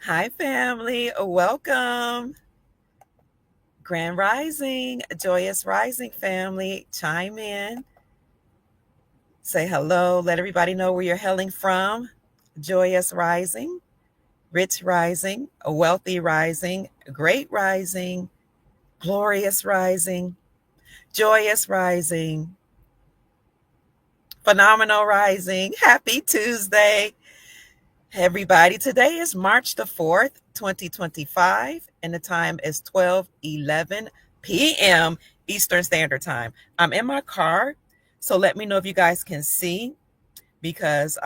Hi, family. Welcome. Grand Rising, Joyous Rising family. Chime in, say hello, let everybody know where you're hailing from. Joyous Rising, Rich Rising, Wealthy Rising, Great Rising, Glorious Rising, Joyous Rising, Phenomenal Rising. Happy Tuesday, everybody. Today is March the 4th, 2025, and the time is 12:11 p.m. Eastern Standard Time. I'm in my car, so let me know if you guys can see because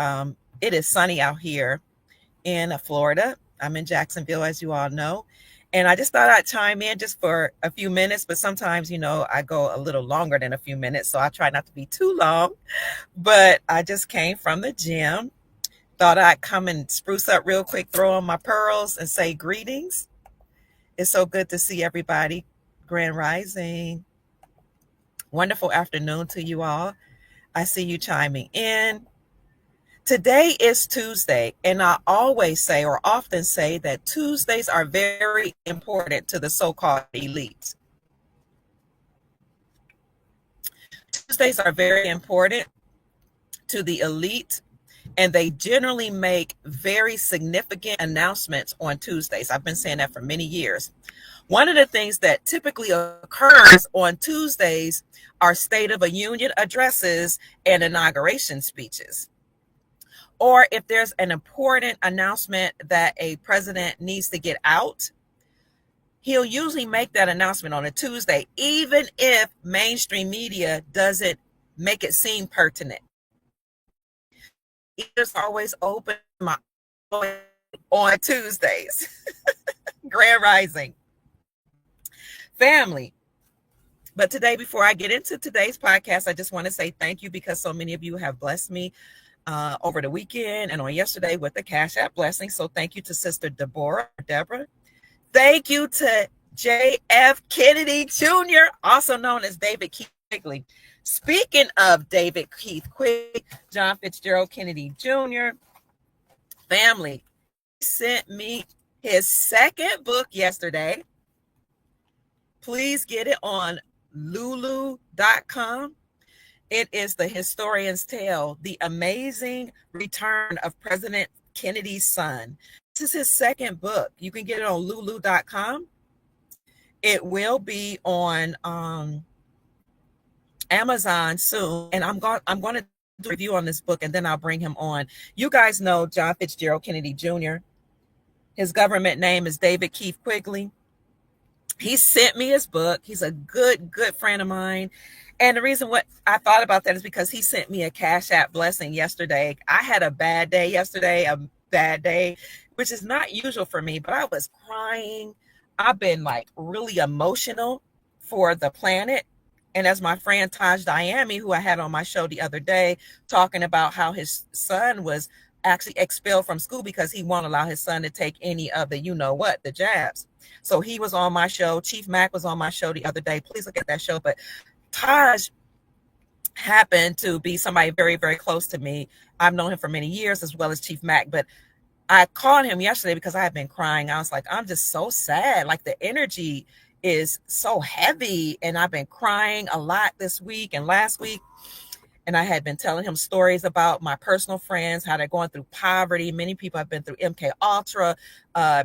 it is sunny out here in Florida. I'm in Jacksonville, as you all know. And I just thought I'd chime in just for a few minutes, but sometimes, I go a little longer than a few minutes, so I try not to be too long. But I just came from the gym. Thought I'd come and spruce up real quick, throw on my pearls, and say greetings. It's so good to see everybody. Grand Rising. Wonderful afternoon to you all. I see you chiming in. Today is Tuesday, and I always say or often say that Tuesdays are very important to the so-called elites. Tuesdays are very important to the elite, and they generally make very significant announcements on Tuesdays. I've been saying that for many years. One of the things that typically occurs on Tuesdays are State of the Union addresses and inauguration speeches. Or if there's an important announcement that a president needs to get out, he'll usually make that announcement on a Tuesday, even if mainstream media doesn't make it seem pertinent. Ears always open on Tuesdays. Grand Rising. Family. But today, before I get into today's podcast, I just want to say thank you because so many of you have blessed me over the weekend and on yesterday with the Cash App blessing. So thank you to Sister Deborah. Thank you to J.F. Kennedy Jr., also known as David Keith Quigley. Speaking of David Keith Quigley, John Fitzgerald Kennedy Jr., family, he sent me his second book yesterday. Please get it on lulu.com. It is The Historian's Tale, The Amazing Return of President Kennedy's Son. This is his second book. You can get it on lulu.com. It will be on Amazon soon, and I'm going to do a review on this book, and then I'll bring him on. You guys know John Fitzgerald Kennedy Jr. His government name is David Keith Quigley. He sent me his book. He's a good friend of mine. And the reason what I thought about that is because he sent me a Cash App blessing yesterday. I had a bad day yesterday, which is not usual for me, but I was crying. I've been like really emotional for the planet. And as my friend Taj Diami, who I had on my show the other day, talking about how his son was actually expelled from school because he won't allow his son to take any of the the jabs. So he was on my show. Chief Mack was on my show the other day. Please look at that show. But Taj happened to be somebody very, very close to me. I've known him for many years, as well as Chief Mack. But I called him yesterday because I had been crying. I was like, I'm just so sad. Like the energy is so heavy. And I've been crying a lot this week and last week. And I had been telling him stories about my personal friends, how they're going through poverty. Many people have been through MK Ultra,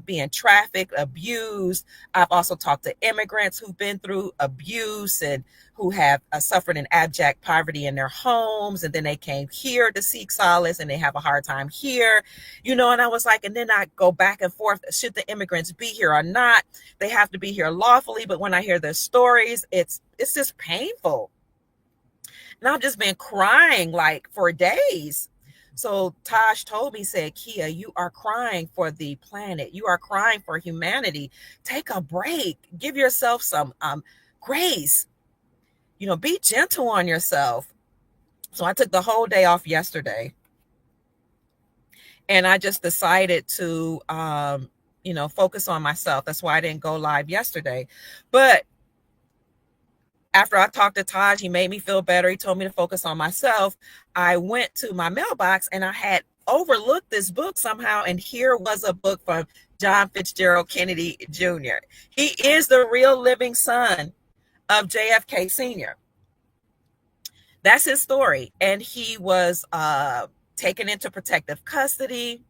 being trafficked, abused. I've also talked to immigrants who've been through abuse and who have suffered in abject poverty in their homes. And then they came here to seek solace and they have a hard time here, and I was like, and then I go back and forth. Should the immigrants be here or not? They have to be here lawfully. But when I hear their stories, it's just painful. And I've just been crying like for days. So Taj told me, said, Kia, you are crying for the planet. You are crying for humanity. Take a break. Give yourself some grace. Be gentle on yourself. So I took the whole day off yesterday. And I just decided to, focus on myself. That's why I didn't go live yesterday. But after I talked to Taj, he made me feel better. He told me to focus on myself. I went to my mailbox and I had overlooked this book somehow. And here was a book from John Fitzgerald Kennedy Jr. He is the real living son of JFK Sr. That's his story. And he was taken into protective custody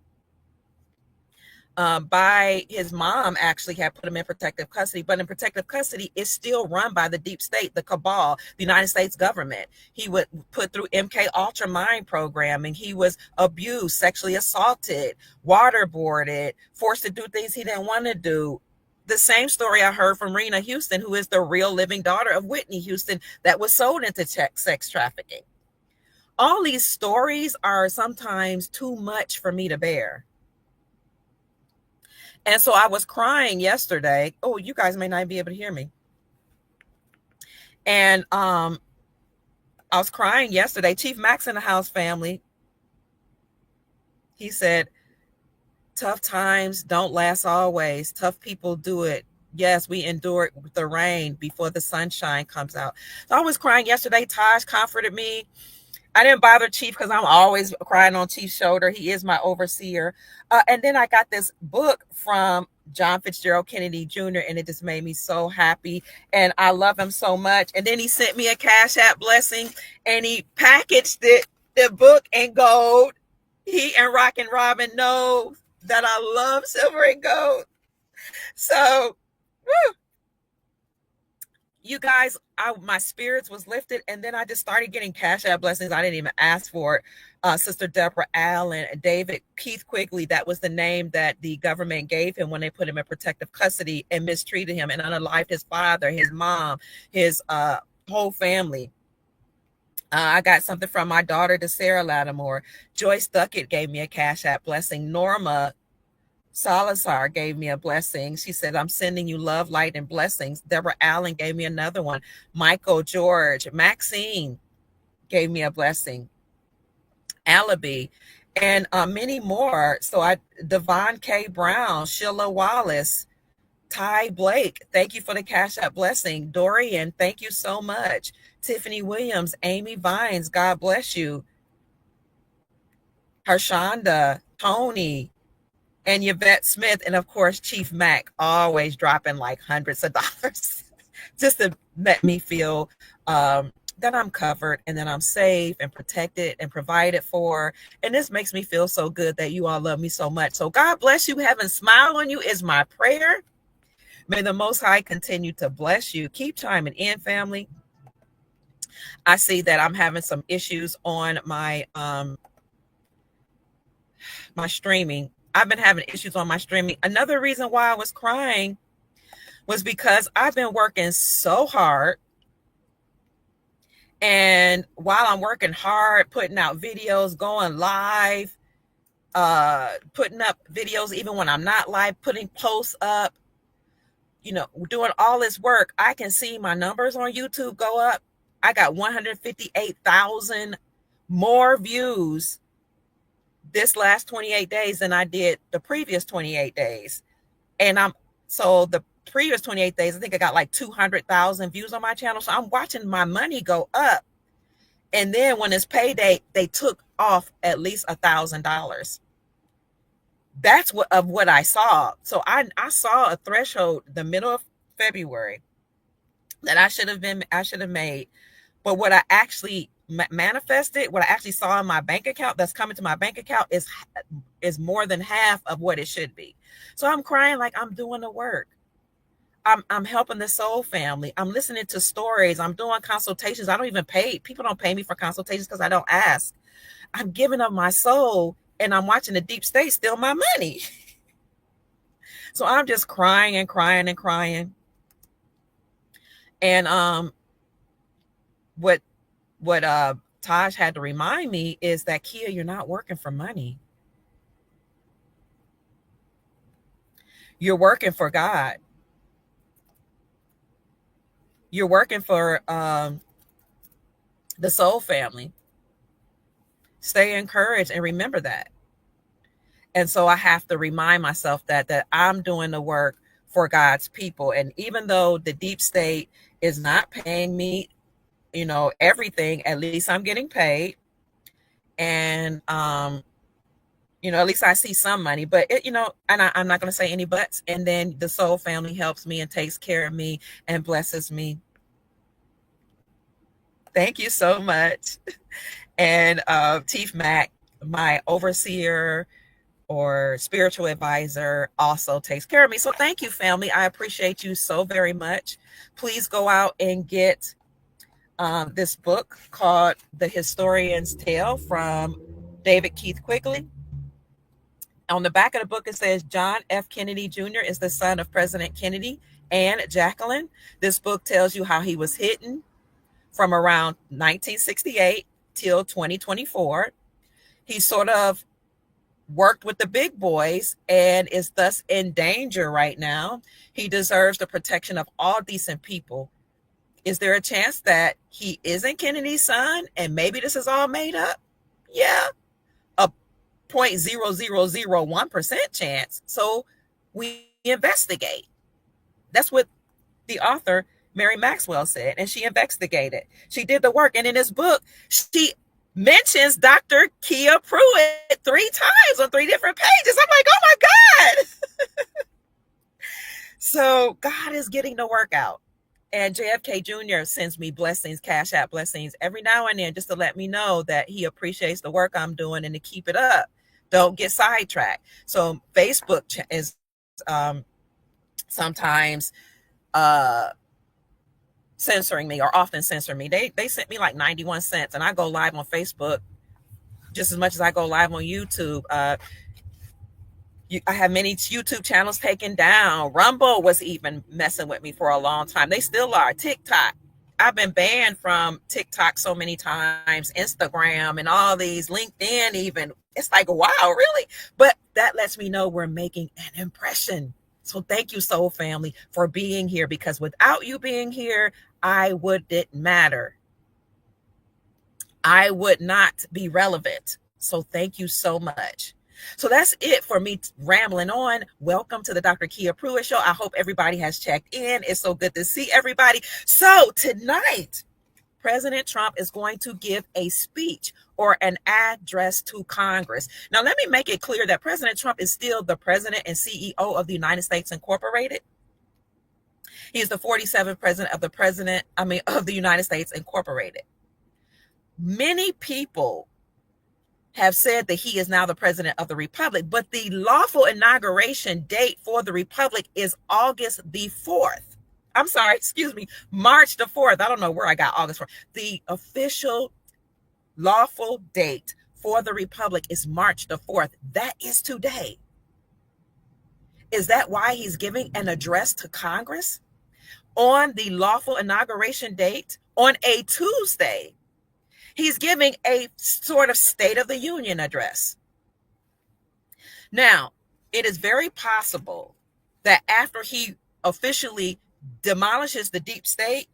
by his mom. Actually had put him in protective custody, but in protective custody is still run by the deep state, the cabal, the United States government. He was put through MK Ultra mind programming. He was abused, sexually assaulted, waterboarded, forced to do things he didn't want to do. The same story I heard from Rena Houston, who is the real living daughter of Whitney Houston, that was sold into sex trafficking. All these stories are sometimes too much for me to bear. And so I was crying yesterday. Oh, you guys may not be able to hear me. And I was crying yesterday. Chief Mack's in the house, family. He said, tough times don't last always. Tough people do it. Yes, we endure the rain before the sunshine comes out. So I was crying yesterday. Taj comforted me. I didn't bother Chief because I'm always crying on Chief's shoulder. He is my overseer. And then I got this book from John Fitzgerald Kennedy Jr., and it just made me so happy. And I love him so much. And then he sent me a Cash App blessing, and he packaged it, the book, in gold. He and Rockin' Robin know that I love silver and gold. So, woo. You guys, my spirits was lifted, and then I just started getting Cash App blessings. I didn't even ask for it. Sister Deborah Allen, David Keith Quigley, that was the name that the government gave him when they put him in protective custody and mistreated him and unalived his father, his mom, his whole family. I got something from my daughter, to Sarah Lattimore. Joyce Duckett gave me a Cash App blessing. Norma Salazar gave me a blessing. She said, I'm sending you love, light, and blessings. Deborah Allen gave me another one. Michael George, Maxine gave me a blessing. Alibi, and many more. So Devon K. Brown, Sheila Wallace, Ty Blake, thank you for the Cash App blessing. Dorian, thank you so much. Tiffany Williams, Amy Vines, God bless you. Harshonda, Tony, and Yvette Smith, and of course, Chief Mack, always dropping like hundreds of dollars just to let me feel that I'm covered and that I'm safe and protected and provided for. And this makes me feel so good that you all love me so much. So God bless you. Heaven smile on you is my prayer. May the Most High continue to bless you. Keep chiming in, family. I see that I'm having some issues on my my streaming. I've been having issues on my streaming. Another reason why I was crying was because I've been working so hard. And while I'm working hard, putting out videos, going live, putting up videos even when I'm not live, putting posts up, doing all this work, I can see my numbers on YouTube go up. I got 158,000 more views this last 28 days than I did the previous 28 days. And the previous 28 days, I think I got like 200,000 views on my channel. So I'm watching my money go up. And then when it's payday, they took off at least $1,000. That's what I saw. So I saw a threshold the middle of February that I should have made. But what I actually manifested, what I actually saw in my bank account that's coming to my bank account is more than half of what it should be. So I'm crying like I'm doing the work. I'm helping the soul family. I'm listening to stories. I'm doing consultations. I don't even pay. People don't pay me for consultations because I don't ask. I'm giving up my soul, and I'm watching the deep state steal my money. So I'm just crying and crying and crying. And what Taj had to remind me is that, Kia, you're not working for money. You're working for God. You're working for the soul family. Stay encouraged and remember that. And so I have to remind myself that I'm doing the work for God's people. And even though the deep state is not paying me, everything, at least I'm getting paid. And, At least I see some money, but and I'm not going to say any buts. And then the Soul family helps me and takes care of me and blesses me. Thank you so much. And Chief Mack, my overseer or spiritual advisor, also takes care of me. So thank you, family. I appreciate you so very much. Please go out and get this book called The Historian's Tale from David Keith Quigley. On the back of the book, it says John F. Kennedy Jr. is the son of President Kennedy and Jacqueline. This book tells you how he was hidden from around 1968 till 2024. He sort of worked with the big boys and is thus in danger right now. He deserves the protection of all decent people. Is there a chance that he isn't Kennedy's son and maybe this is all made up? Yeah, a 0.0001% chance. So we investigate. That's what the author Mary Maxwell said, and she investigated. She did the work, and in this book, she mentions Dr. Kia Pruitt 3 times on 3 different pages. I'm like, oh my God. So God is getting the work out. And JFK Jr. sends me blessings, Cash App blessings every now and then, just to let me know that he appreciates the work I'm doing and to keep it up. Don't get sidetracked. So Facebook is sometimes censoring me, or often censor me. They sent me like 91 cents, and I go live on Facebook just as much as I go live on YouTube. I have many YouTube channels taken down. Rumble was even messing with me for a long time. They still are. TikTok. I've been banned from TikTok so many times, Instagram and all these, LinkedIn even. It's like, wow, really? But that lets me know we're making an impression. So thank you, Soul Family, for being here, because without you being here, I wouldn't matter. I would not be relevant. So thank you so much. So that's it for me rambling on. Welcome to the Dr. Kia Pruitt Show. I hope everybody has checked in. It's so good to see everybody. So tonight, President Trump is going to give a speech or an address to Congress. Now, let me make it clear that President Trump is still the president and CEO of the United States Incorporated. He is the 47th president of the United States Incorporated. Many people have said that he is now the president of the republic, but the lawful inauguration date for the republic is August the 4th. I'm sorry, excuse me, March the 4th. I don't know where I got August 4th. The official lawful date for the republic is March the 4th. That is today. Is that why he's giving an address to Congress on the lawful inauguration date on a Tuesday? He's giving a sort of State of the Union address. Now, it is very possible that after he officially demolishes the deep state,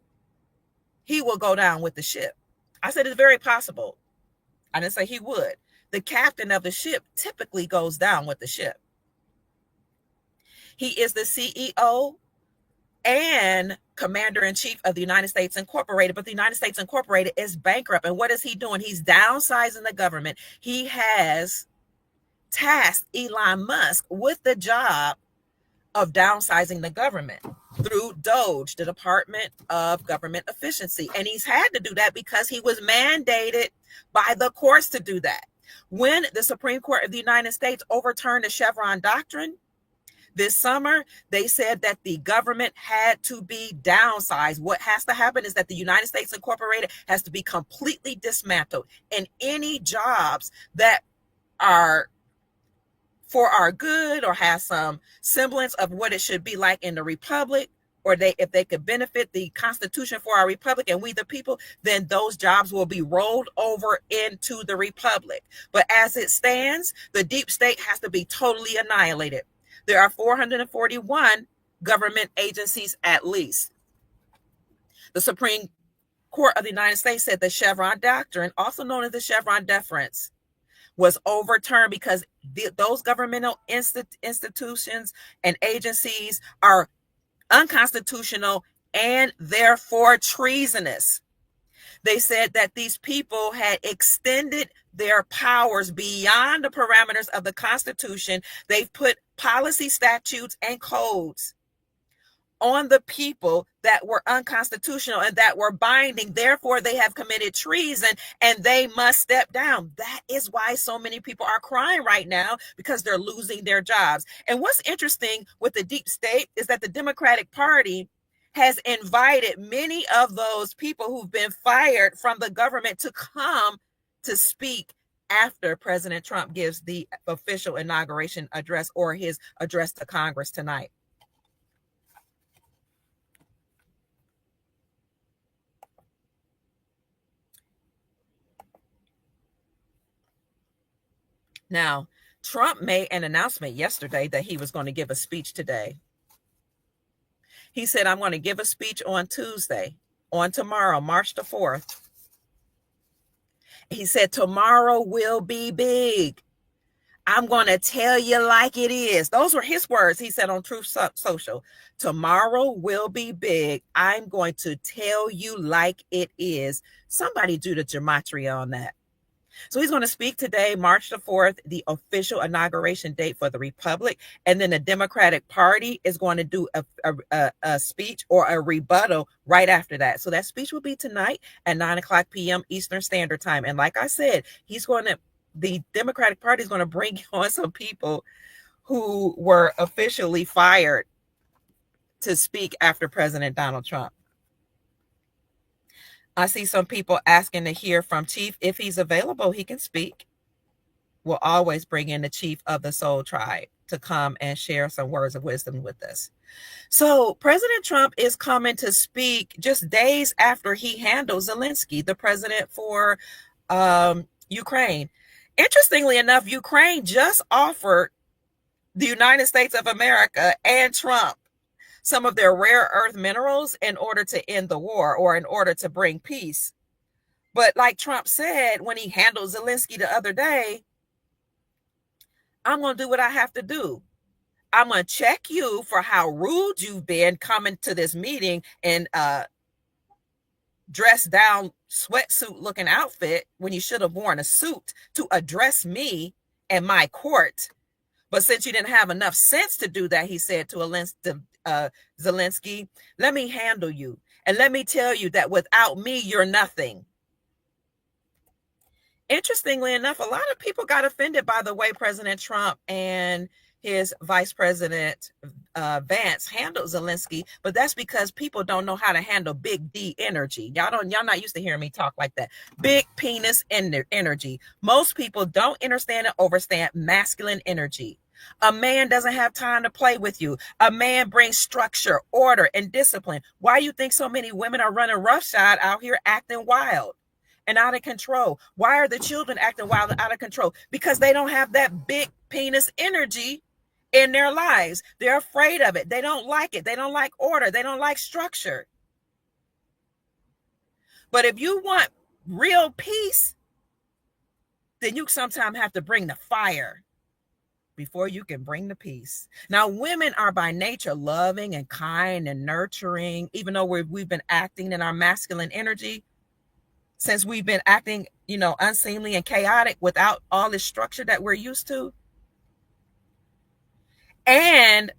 he will go down with the ship. I said it's very possible. I didn't say he would. The captain of the ship typically goes down with the ship. He is the CEO and commander-in-chief of the United States Incorporated, but the United States Incorporated is bankrupt. And what is he doing? He's downsizing the government. He has tasked Elon Musk with the job of downsizing the government through DOGE, the Department of Government Efficiency. And he's had to do that because he was mandated by the courts to do that. When the Supreme Court of the United States overturned the Chevron doctrine this summer, they said that the government had to be downsized. What has to happen is that the United States Incorporated has to be completely dismantled, and any jobs that are for our good or have some semblance of what it should be like in the republic, or if they could benefit the Constitution for our republic and we the people, then those jobs will be rolled over into the republic. But as it stands, the deep state has to be totally annihilated. There are 441 government agencies at least. The Supreme Court of the United States said the Chevron doctrine, also known as the Chevron deference, was overturned because those governmental institutions and agencies are unconstitutional and therefore treasonous. They said that these people had extended their powers beyond the parameters of the Constitution. They've put policy, statutes, and codes on the people that were unconstitutional and that were binding. Therefore, they have committed treason and they must step down. That is why so many people are crying right now, because they're losing their jobs. And what's interesting with the deep state is that the Democratic Party has invited many of those people who've been fired from the government to come to speak after President Trump gives the official inauguration address or his address to Congress tonight. Now, Trump made an announcement yesterday that he was going to give a speech today. He said, I'm going to give a speech on Tuesday, on tomorrow, March the 4th. He said, tomorrow will be big. I'm going to tell you like it is. Those were his words. He said on Truth Social, tomorrow will be big. I'm going to tell you like it is. Somebody do the gematria on that. So he's going to speak today, March the 4th, the official inauguration date for the Republic. And then the Democratic Party is going to do a speech or a rebuttal right after that. So that speech will be tonight at 9:00 p.m. Eastern Standard Time. And like I said, the Democratic Party is going to bring on some people who were officially fired to speak after President Donald Trump. I see some people asking to hear from Chief. If he's available, he can speak. We'll always bring in the Chief of the Soul Tribe to come and share some words of wisdom with us. So President Trump is coming to speak just days after he handled Zelensky, the president for Ukraine. Interestingly enough, Ukraine just offered the United States of America and Trump some of their rare earth minerals in order to end the war or in order to bring peace. But like Trump said when he handled Zelensky the other day, I'm going to do what I have to do. I'm going to check you for how rude you've been coming to this meeting in dressed down sweatsuit looking outfit when you should have worn a suit to address me and my court. But since you didn't have enough sense to do that, he said to Zelensky, let me handle you. And let me tell you that without me, you're nothing. Interestingly enough, a lot of people got offended by the way President Trump and his Vice President Vance handled Zelensky, but that's because people don't know how to handle big D energy. Y'all not used to hearing me talk like that. Big penis energy. Most people don't understand and overstand masculine energy. A man doesn't have time to play with you. A man brings structure, order, and discipline. Why do you think so many women are running roughshod out here acting wild and out of control? Why are the children acting wild and out of control? Because they don't have that big penis energy in their lives. They're afraid of it. They don't like it. They don't like order. They don't like structure. But if you want real peace, then you sometimes have to bring the fire before you can bring the peace. Now, women are by nature loving and kind and nurturing, even though we've been acting in our masculine energy. Since we've been acting, unseemly and chaotic without all this structure that we're used to. And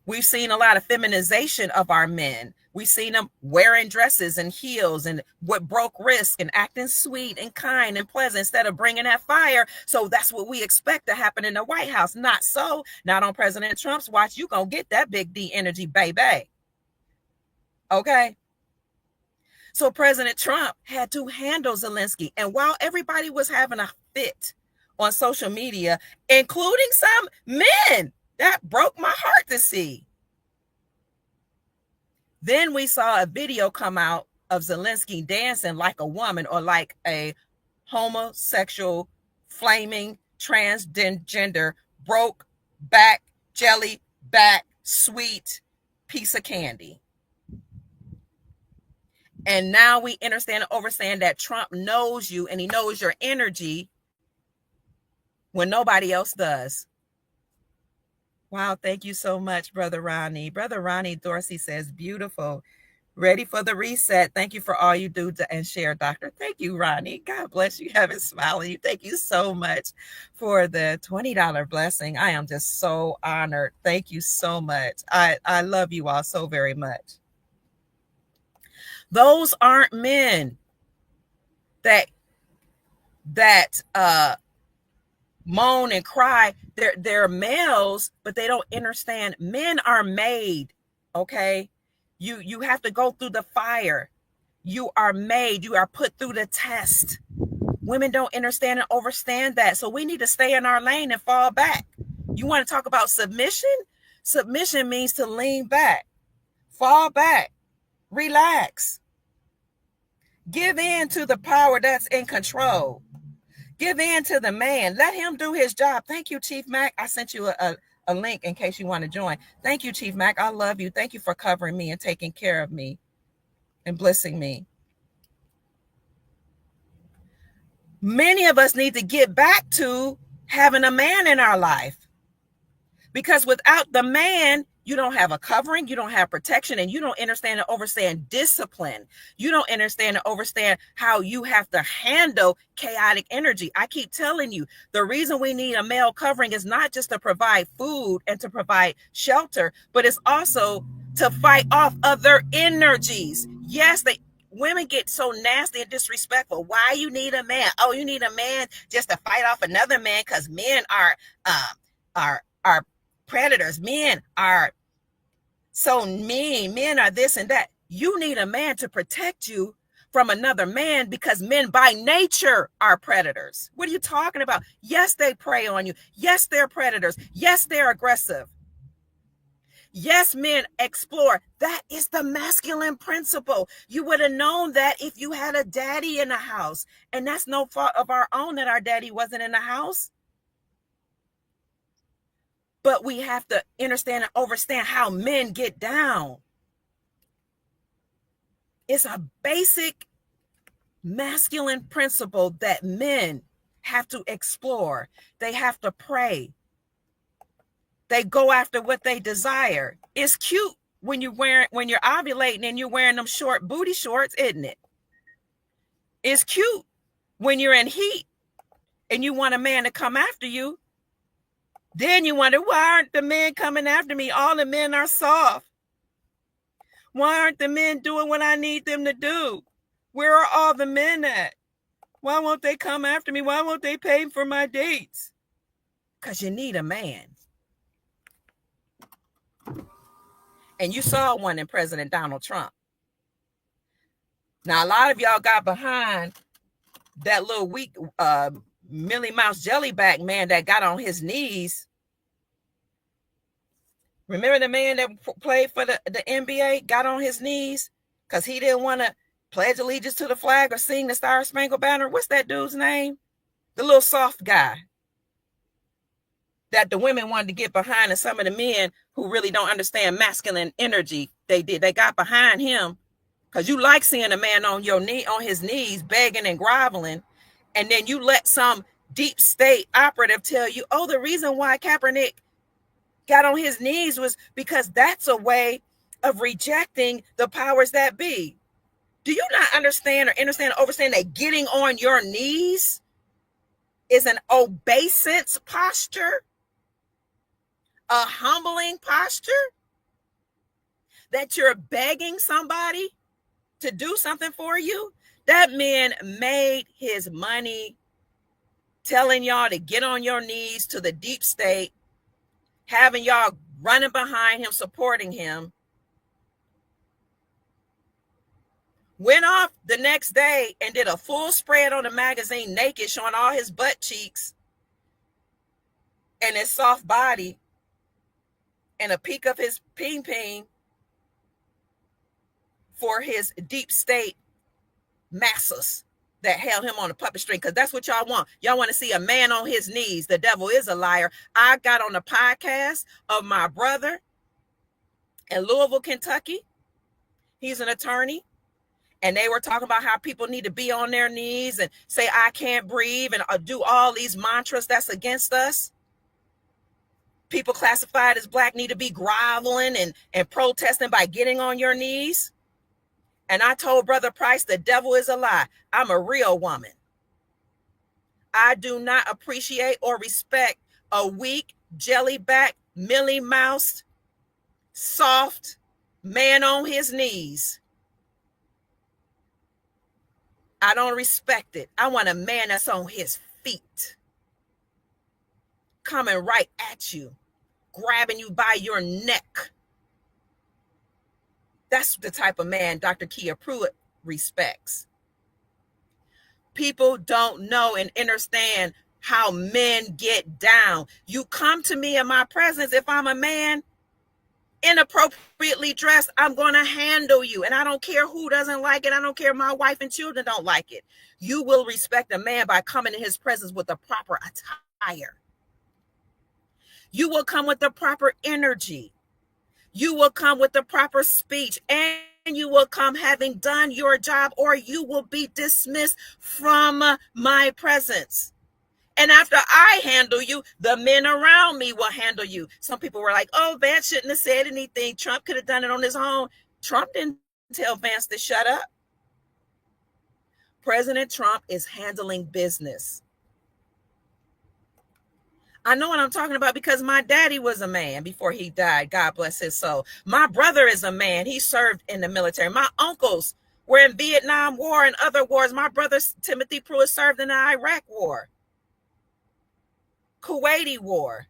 we've seen a lot of feminization of our men. We've seen them wearing dresses and heels and what broke wrists and acting sweet and kind and pleasant instead of bringing that fire. So that's what we expect to happen in the White House. Not so. Not on President Trump's watch. You're going to get that big D energy, baby. Okay? So President Trump had to handle Zelensky. And while everybody was having a fit on social media, including some men, that broke my heart to see. Then we saw a video come out of Zelensky dancing like a woman or like a homosexual, flaming, transgender, broke back, jelly back, sweet piece of candy. And now we understand and overstand that Trump knows you and he knows your energy when nobody else does. Wow, thank you so much, Brother Ronnie. Brother Ronnie Dorsey says, beautiful. Ready for the reset. Thank you for all you do and share, Doctor. Thank you, Ronnie. God bless you. Have it smiling you. Thank you so much for the $20 blessing. I am just so honored. Thank you so much. I love you all so very much. Those aren't men that moan and cry. They're males, but they don't understand. Men are made, okay? You have to go through the fire. You are made. You are put through the test. Women don't understand and understand that. So we need to stay in our lane and fall back. You want to talk about submission? Submission means to lean back, fall back, relax. Give in to the power that's in control. Give in to the man. Let him do his job. Thank you, Chief Mack. I sent you a link in case you want to join. Thank you, Chief Mack. I love you. Thank you for covering me and taking care of me and blessing me. Many of us need to get back to having a man in our life, because without the man, you don't have a covering, you don't have protection, and you don't understand and understand discipline. You don't understand and understand how you have to handle chaotic energy. I keep telling you, the reason we need a male covering is not just to provide food and to provide shelter, but it's also to fight off other energies. Yes, women get so nasty and disrespectful. Why you need a man? Oh, you need a man just to fight off another man because men are predators. Men are so mean. Men are this and that. You need a man to protect you from another man, because men by nature are predators. What are you talking about? Yes, they prey on you. Yes, they're predators. Yes, they're aggressive. Yes, men explore. That is the masculine principle. You would have known that if you had a daddy in the house. And that's no fault of our own that our daddy wasn't in the house. But we have to understand and understand how men get down. It's a basic masculine principle that men have to explore. They have to pray. They go after what they desire. It's cute when you're ovulating and you're wearing them short booty shorts, isn't it? It's cute when you're in heat and you want a man to come after you. Then you wonder, why aren't the men coming after me? All the men are soft. Why aren't the men doing what I need them to do? Where are all the men at? Why won't they come after me? Why won't they pay for my dates? Because you need a man. And you saw one in President Donald Trump. Now, a lot of y'all got behind that little weak Millie Mouse Jellyback man that got on his knees. Remember the man that played for the NBA, got on his knees because he didn't want to pledge allegiance to the flag or sing the Star Spangled Banner? What's that dude's name? The little soft guy that the women wanted to get behind, and some of the men who really don't understand masculine energy, they did. They got behind him because you like seeing a man on his knees begging and groveling, and then you let some deep state operative tell you, oh, the reason why Kaepernick got on his knees was because that's a way of rejecting the powers that be. Do you not understand or understand that getting on your knees is an obeisance posture? A humbling posture? That you're begging somebody to do something for you? That man made his money telling y'all to get on your knees to the deep state, having y'all running behind him, supporting him. Went off the next day and did a full spread on the magazine naked, showing all his butt cheeks and his soft body and a peek of his peen for his deep state masses that held him on a puppet string, because that's what y'all want. Y'all want to see a man on his knees. The devil is a liar. I got on the podcast of my brother in Louisville, Kentucky. He's an attorney. And they were talking about how people need to be on their knees and say, I can't breathe, and do all these mantras that's against us. People classified as black need to be groveling and protesting by getting on your knees. And I told Brother Price, the devil is a lie. I'm a real woman. I do not appreciate or respect a weak, jellyback, Millie Mouse, soft man on his knees. I don't respect it. I want a man that's on his feet, coming right at you, grabbing you by your neck. That's the type of man Dr. Kia Pruitt respects. People don't know and understand how men get down. You come to me in my presence, if I'm a man, inappropriately dressed, I'm going to handle you. And I don't care who doesn't like it. I don't care if my wife and children don't like it. You will respect a man by coming in his presence with the proper attire. You will come with the proper energy. You will come with the proper speech, and you will come having done your job, or you will be dismissed from my presence. And after I handle you, the men around me will handle you. Some people were like, oh, Vance shouldn't have said anything. Trump could have done it on his own. Trump didn't tell Vance to shut up. President Trump is handling business. I know what I'm talking about because my daddy was a man before he died. God bless his soul. My brother is a man. He served in the military. My uncles were in Vietnam War and other wars. My brother, Timothy Pruitt, served in the Iraq War, Kuwaiti War.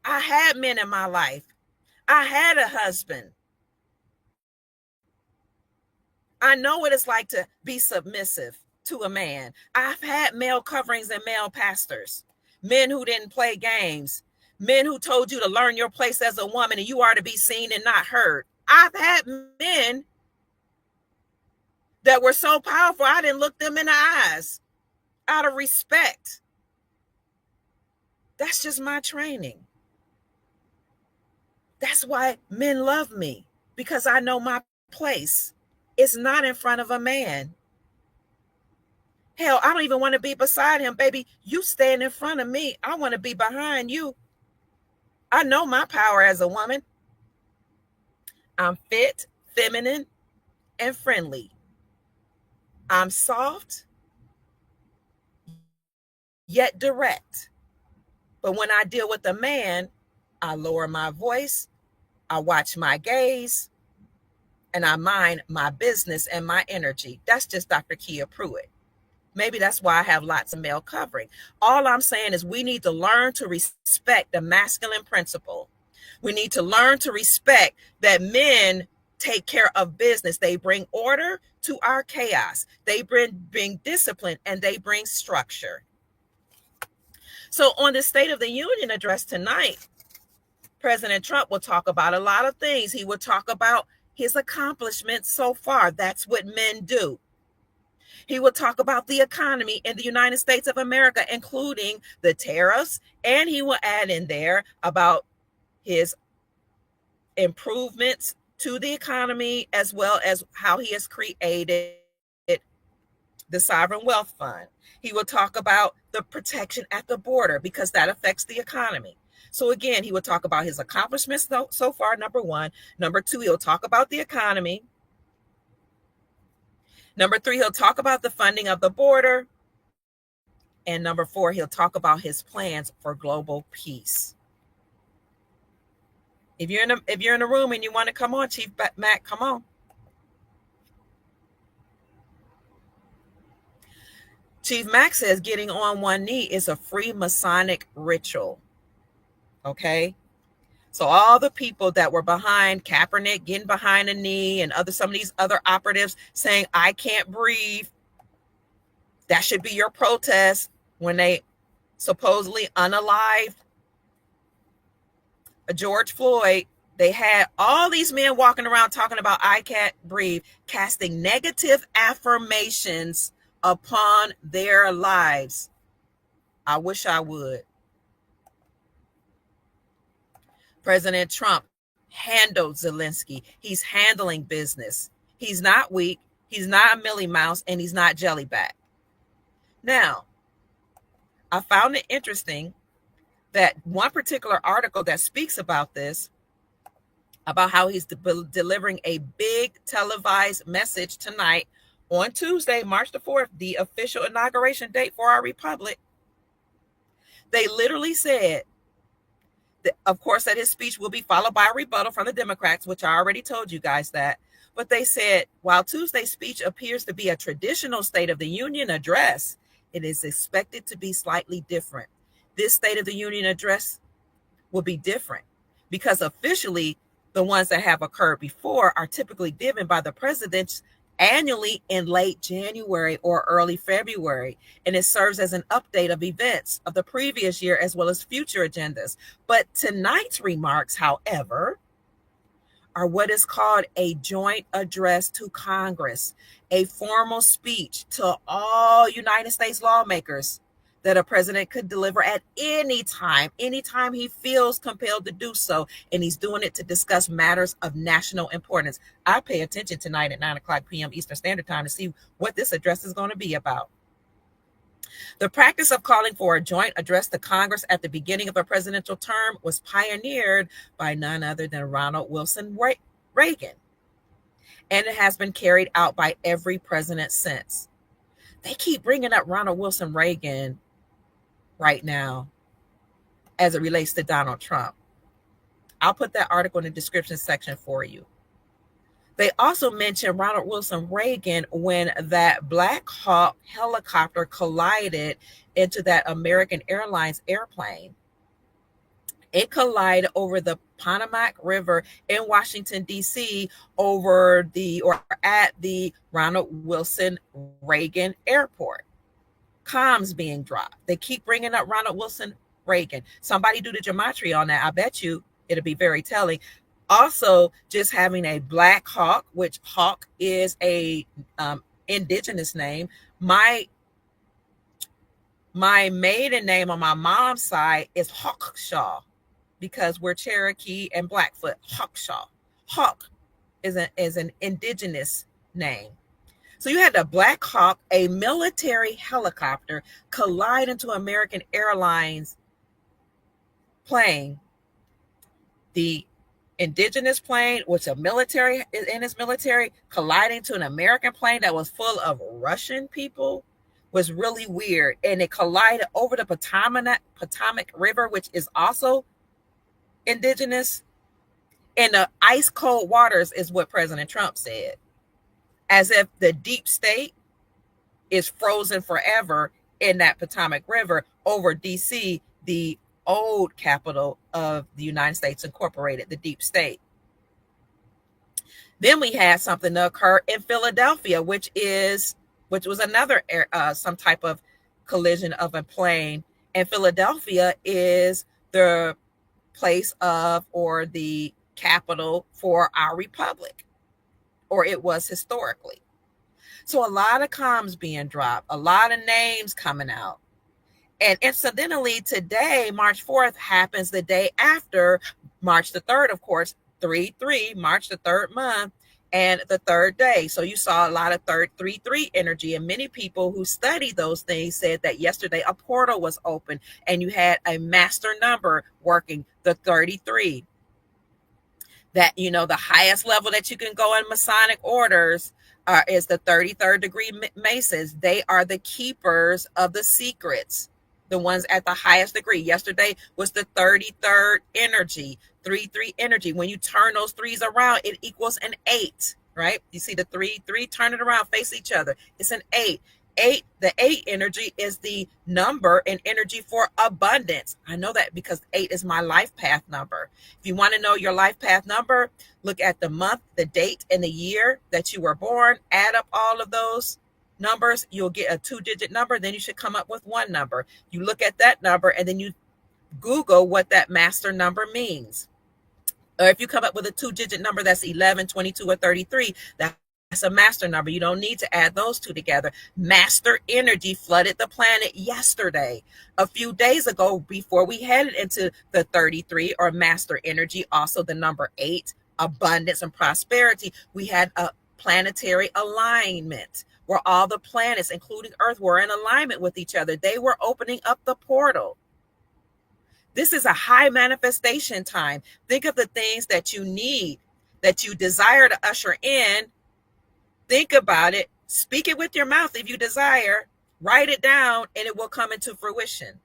I had men in my life. I had a husband. I know what it's like to be submissive to a man. I've had male coverings and male pastors. Men who didn't play games, men who told you to learn your place as a woman and you are to be seen and not heard. I've had men that were so powerful, I didn't look them in the eyes out of respect. That's just my training. That's why men love me, because I know my place. It's not in front of a man. Hell, I don't even want to be beside him, baby. You stand in front of me. I want to be behind you. I know my power as a woman. I'm fit, feminine, and friendly. I'm soft, yet direct. But when I deal with a man, I lower my voice, I watch my gaze, and I mind my business and my energy. That's just Dr. Kia Pruitt. Maybe that's why I have lots of male covering. All I'm saying is we need to learn to respect the masculine principle. We need to learn to respect that men take care of business. They bring order to our chaos. They bring discipline, and they bring structure. So on the State of the Union address tonight, President Trump will talk about a lot of things. He will talk about his accomplishments so far. That's what men do. He will talk about the economy in the United States of America, including the tariffs, and he will add in there about his improvements to the economy, as well as how he has created the sovereign wealth fund. He will talk about the protection at the border, because that affects the economy. So again, he will talk about his accomplishments so far, number one. Number two, he'll talk about the economy. Number three, he'll talk about the funding of the border. And number four, he'll talk about his plans for global peace. If you're in a room and you want to come on, Chief Mack, come on. Chief Mack says getting on one knee is a free Masonic ritual. Okay? So all the people that were behind Kaepernick getting behind a knee, and some of these other operatives saying, I can't breathe, that should be your protest when they supposedly unalived George Floyd. They had all these men walking around talking about I can't breathe, casting negative affirmations upon their lives. I wish I would. President Trump handled Zelensky. He's handling business. He's not weak. He's not a Millie Mouse, and he's not jellyback. Now, I found it interesting that one particular article that speaks about this about how he's delivering a big televised message tonight on Tuesday, March the 4th, the official inauguration date for our republic. They literally said, that, of course, that his speech will be followed by a rebuttal from the Democrats, which I already told you guys that. But they said, while Tuesday's speech appears to be a traditional State of the Union address, it is expected to be slightly different. This State of the Union address will be different because officially the ones that have occurred before are typically given by the president annually in late January or early February, and it serves as an update of events of the previous year as well as future agendas. But tonight's remarks, however, are what is called a joint address to Congress, a formal speech to all United States lawmakers that a president could deliver at any time he feels compelled to do so. And he's doing it to discuss matters of national importance. I pay attention tonight at 9 p.m. Eastern Standard Time to see what this address is going to be about. The practice of calling for a joint address to Congress at the beginning of a presidential term was pioneered by none other than Ronald Wilson Reagan, and it has been carried out by every president since. They keep bringing up Ronald Wilson Reagan right now as it relates to Donald Trump. I'll put that article in the description section for you. They also mentioned Ronald Wilson Reagan when that Black Hawk helicopter collided into that American Airlines airplane. It collided over the Mack River in Washington, D.C. at the Ronald Wilson Reagan Airport. Comms being dropped. They keep bringing up Ronald Wilson Reagan. Somebody do the gematria on that. I bet you it'll be very telling. Also, just having a Black Hawk, which Hawk is a indigenous name. My maiden name on my mom's side is Hawkshaw because we're Cherokee and Blackfoot. Hawkshaw. Hawk is an indigenous name. So you had the Black Hawk, a military helicopter, collide into American Airlines plane. The indigenous plane, which a military in its military, colliding to an American plane that was full of Russian people was really weird. And it collided over the Potomac River, which is also indigenous. In the ice cold waters is what President Trump said. As if the deep state is frozen forever in that Potomac River over DC, the old capital of the United States Incorporated, the deep state. Then we had something to occur in Philadelphia, which was another some type of collision of a plane. And Philadelphia is the place of or the capital for our republic, or it was historically. So a lot of comms being dropped, a lot of names coming out. And incidentally, today, March 4th, happens the day after March the 3rd, of course, 3-3, March the 3rd month, and the third day. So you saw a lot of 3-3 energy. And many people who study those things said that yesterday a portal was open and you had a master number working, the 33. That, the highest level that you can go in Masonic orders is the 33rd degree Masons. They are the keepers of the secrets, the ones at the highest degree. Yesterday was the 33rd energy, 3-3 energy. When you turn those threes around, it equals an 8, right? You see the 3-3, turn it around, face each other. It's an 8. The 8 energy is the number and energy for abundance. I know that because 8 is my life path number. If you want to know your life path number, look at the month, the date, and the year that you were born. Add up all of those numbers, you'll get a 2-digit number. Then you should come up with one number. You look at that number and then you Google what that master number means. Or if you come up with a 2-digit number that's 11, 22, or 33, that's a master number. You don't need to add those two together. Master energy flooded the planet yesterday. A few days ago, before we headed into the 33 or master energy, also the number 8, abundance and prosperity, we had a planetary alignment where all the planets, including Earth, were in alignment with each other. They were opening up the portal. This is a high manifestation time. Think of the things that you need, that you desire to usher in. Think about it. Speak it with your mouth if you desire. Write it down and it will come into fruition.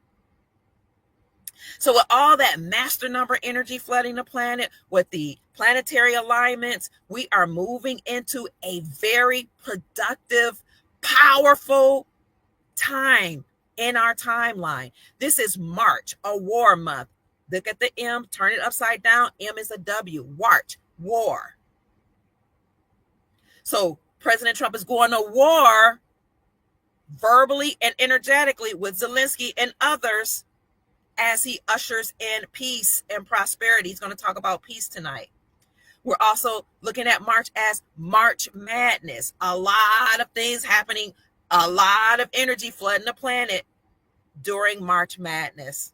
So with all that master number energy flooding the planet, with the planetary alignments, we are moving into a very productive, powerful time in our timeline. This is March, a war month. Look at the M, turn it upside down. M is a W, March, war. So President Trump is going to war verbally and energetically with Zelensky and others as he ushers in peace and prosperity. He's going to talk about peace tonight. We're also looking at March as March Madness. A lot of things happening, a lot of energy flooding the planet during March Madness.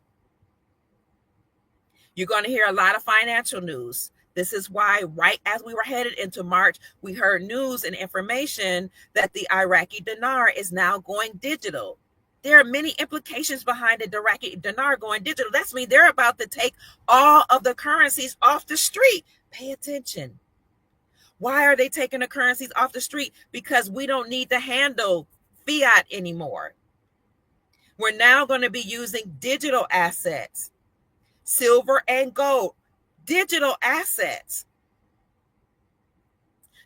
You're going to hear a lot of financial news. This is why right as we were headed into March, we heard news and information that the Iraqi dinar is now going digital. There are many implications behind the Iraqi dinar going digital. That's mean they're about to take all of the currencies off the street. Pay attention. Why are they taking the currencies off the street? Because we don't need to handle fiat anymore. We're now going to be using digital assets, silver and gold, digital assets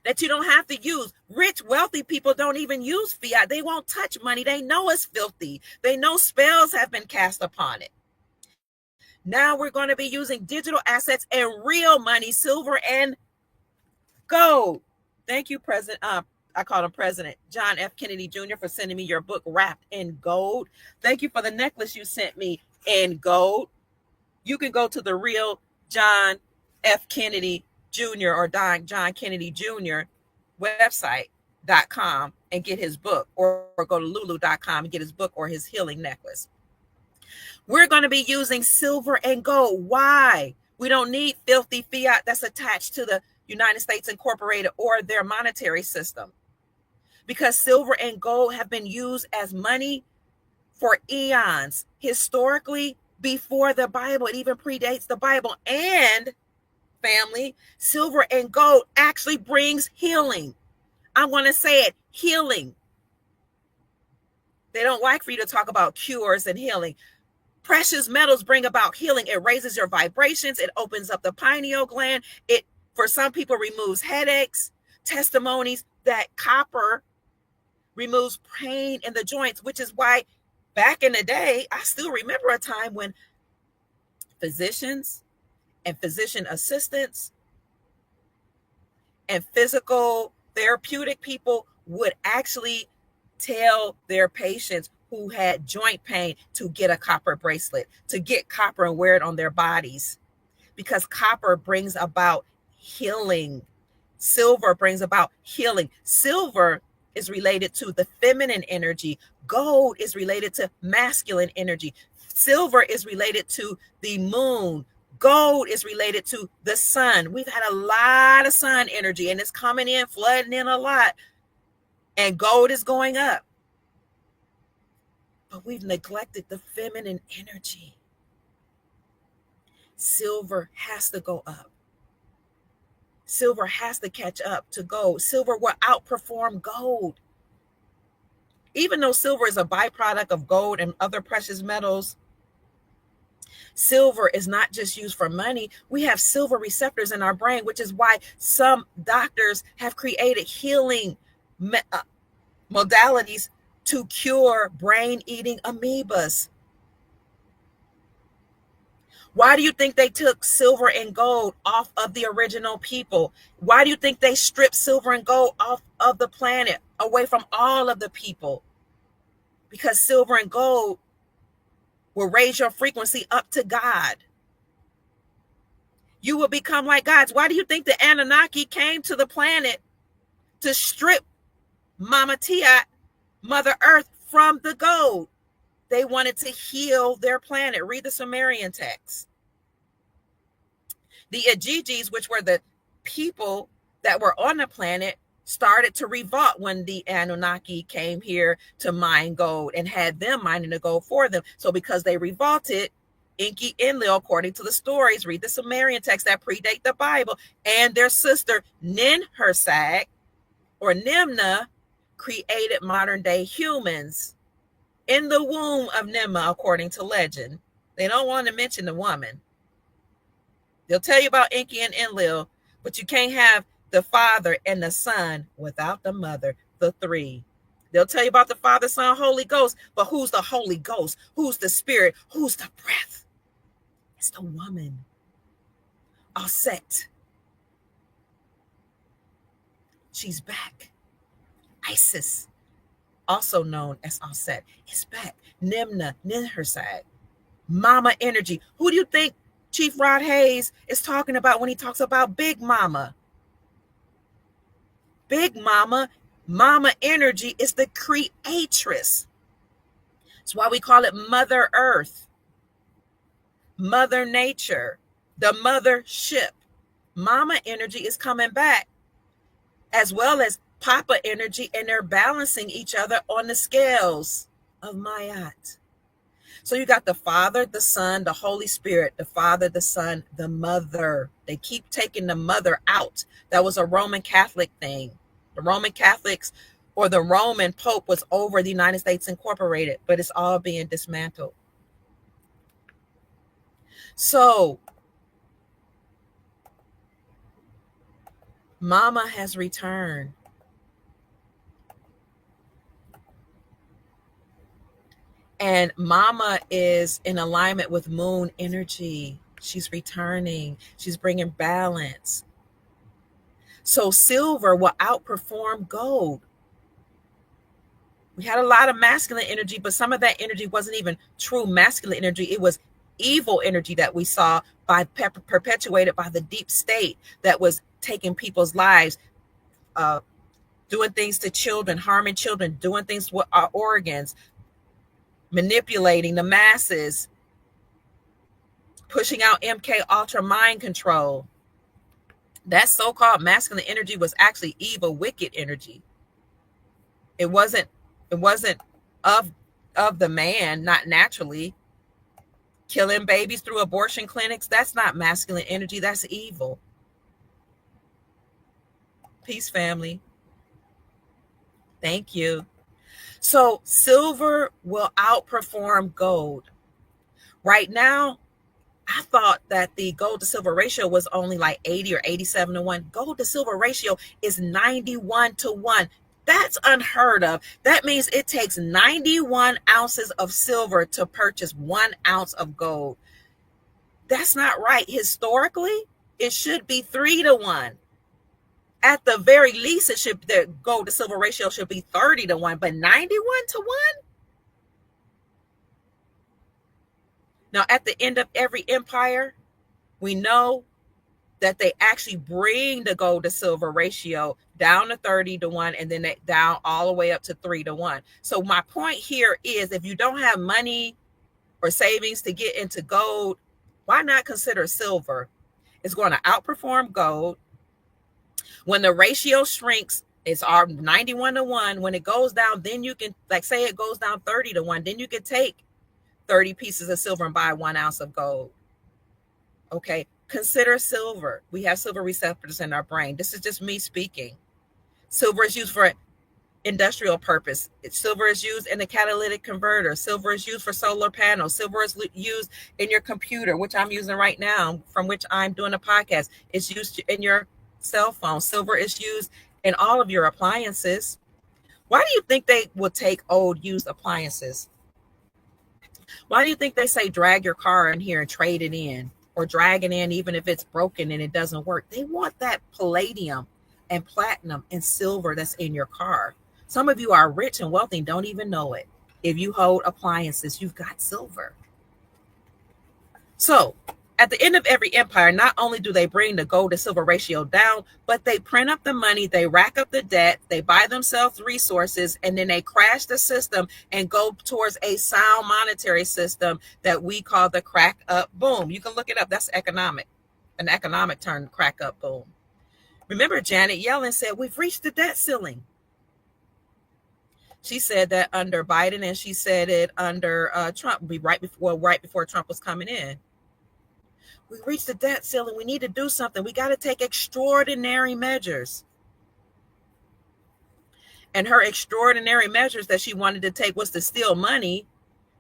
that you don't have to use. Rich, wealthy people don't even use fiat. They won't touch money. They know it's filthy. They know spells have been cast upon it. Now we're going to be using digital assets and real money, silver and gold. Thank you, President. I called him President John F. Kennedy Jr. for sending me your book wrapped in gold. Thank you for the necklace you sent me in gold. You can go to the real John F. Kennedy Jr. or John Kennedy Jr. website.com and get his book, or go to lulu.com and get his book or his healing necklace. We're going to be using silver and gold. Why? We don't need filthy fiat that's attached to the United States Incorporated or their monetary system, because silver and gold have been used as money for eons, historically, before the Bible. It even predates the Bible. And family, silver and gold actually brings healing. I want to say it, healing. They don't like for you to talk about cures and healing. Precious metals bring about healing. It raises your vibrations. It opens up the pineal gland. It, for some people, removes headaches. Testimonies that copper removes pain in the joints, which is why back in the day, I still remember a time when physicians and physician assistants and physical therapeutic people would actually tell their patients who had joint pain to get a copper bracelet, to get copper and wear it on their bodies, because copper brings about healing. Silver brings about healing. Silver is related to the feminine energy. Gold is related to masculine energy. Silver is related to the moon. Gold is related to the sun. We've had a lot of sun energy and it's coming in, flooding in a lot. And gold is going up. But we've neglected the feminine energy. Silver has to go up. Silver has to catch up to gold. Silver will outperform gold. Even though silver is a byproduct of gold and other precious metals, silver is not just used for money. We have silver receptors in our brain, which is why some doctors have created healing modalities to cure brain-eating amoebas. Why do you think they took silver and gold off of the original people? Why do you think they stripped silver and gold off of the planet, away from all of the people? Because silver and gold will raise your frequency up to God. You will become like gods. Why do you think the Anunnaki came to the planet to strip Mama Tiat, Mother Earth, from the gold? They wanted to heal their planet. Read the Sumerian text. The Ajijis, which were the people that were on the planet, started to revolt when the Anunnaki came here to mine gold and had them mining the gold for them. So because they revolted, Enki, Enlil, according to the stories, read the Sumerian texts that predate the Bible, and their sister Ninhursag or Nimna created modern day humans in the womb of Nimna, according to legend. They don't want to mention the woman. They'll tell you about Enki and Enlil, but you can't have the Father and the Son without the Mother, the three. They'll tell you about the Father, Son, Holy Ghost, but who's the Holy Ghost? Who's the Spirit? Who's the breath? It's the woman. Aset. She's back. Isis, also known as Aset, is back. Nimna, Ninhursag, Mama energy. Who do you think Chief Rod Hayes is talking about when he talks about Big Mama? Big Mama, Mama energy is the creatress. That's why we call it Mother Earth, Mother Nature, the mothership. Mama energy is coming back, as well as Papa energy, and they're balancing each other on the scales of Mayat. So you got the Father, the Son, the Holy Spirit, the Father, the Son, the Mother. They keep taking the Mother out. That was a Roman Catholic thing. The Roman Catholics or the Roman Pope was over the United States Incorporated, but it's all being dismantled. So Mama has returned. And Mama is in alignment with moon energy. She's returning. She's bringing balance. So silver will outperform gold. We had a lot of masculine energy, but some of that energy wasn't even true masculine energy. It was evil energy that we saw perpetuated by the deep state that was taking people's lives, doing things to children, harming children, doing things with our organs, manipulating the masses, pushing out MK Ultra mind control. That so-called masculine energy was actually evil, wicked energy. It wasn't of the man, not naturally. Killing babies through abortion clinics, that's not masculine energy, that's evil. Peace, family. Thank you. So silver will outperform gold. Right now, I thought that the gold to silver ratio was only like 80 or 87 to 1. Gold to silver ratio is 91 to 1. That's unheard of. That means it takes 91 ounces of silver to purchase 1 ounce of gold. That's not right. Historically, it should be 3 to 1. At the very least, the gold to silver ratio should be 30 to 1, but 91 to 1? Now, at the end of every empire, we know that they actually bring the gold to silver ratio down to 30 to 1, and then down all the way up to 3 to 1. So my point here is, if you don't have money or savings to get into gold, why not consider silver? It's going to outperform gold. When the ratio shrinks, it's 91 to 1. When it goes down, then you can, like, say it goes down 30 to 1, then you can take 30 pieces of silver and buy 1 ounce of gold. Okay, consider silver. We have silver receptors in our brain. This is just me speaking. Silver is used for industrial purpose. Silver is used in a catalytic converter. Silver is used for solar panels. Silver is used in your computer, which I'm using right now, from which I'm doing a podcast. It's used in your cell phone. Silver is used in all of your appliances. Why do you think they will take old used appliances? Why do you think they say drag your car in here and trade it in, or drag it in even if it's broken and it doesn't work? They want that palladium and platinum and silver that's in your car. Some of you are rich and wealthy and don't even know it. If you hold appliances, you've got silver. So at the end of every empire, not only do they bring the gold to silver ratio down, but they print up the money, they rack up the debt, they buy themselves resources, and then they crash the system and go towards a sound monetary system that we call the crack up boom. You can look it up. That's an economic term, crack up boom. Remember, Janet Yellen said, we've reached the debt ceiling. She said that under Biden, and she said it under Trump, right before Trump was coming in. We reached the debt ceiling. We need to do something. We got to take extraordinary measures. And her extraordinary measures that she wanted to take was to steal money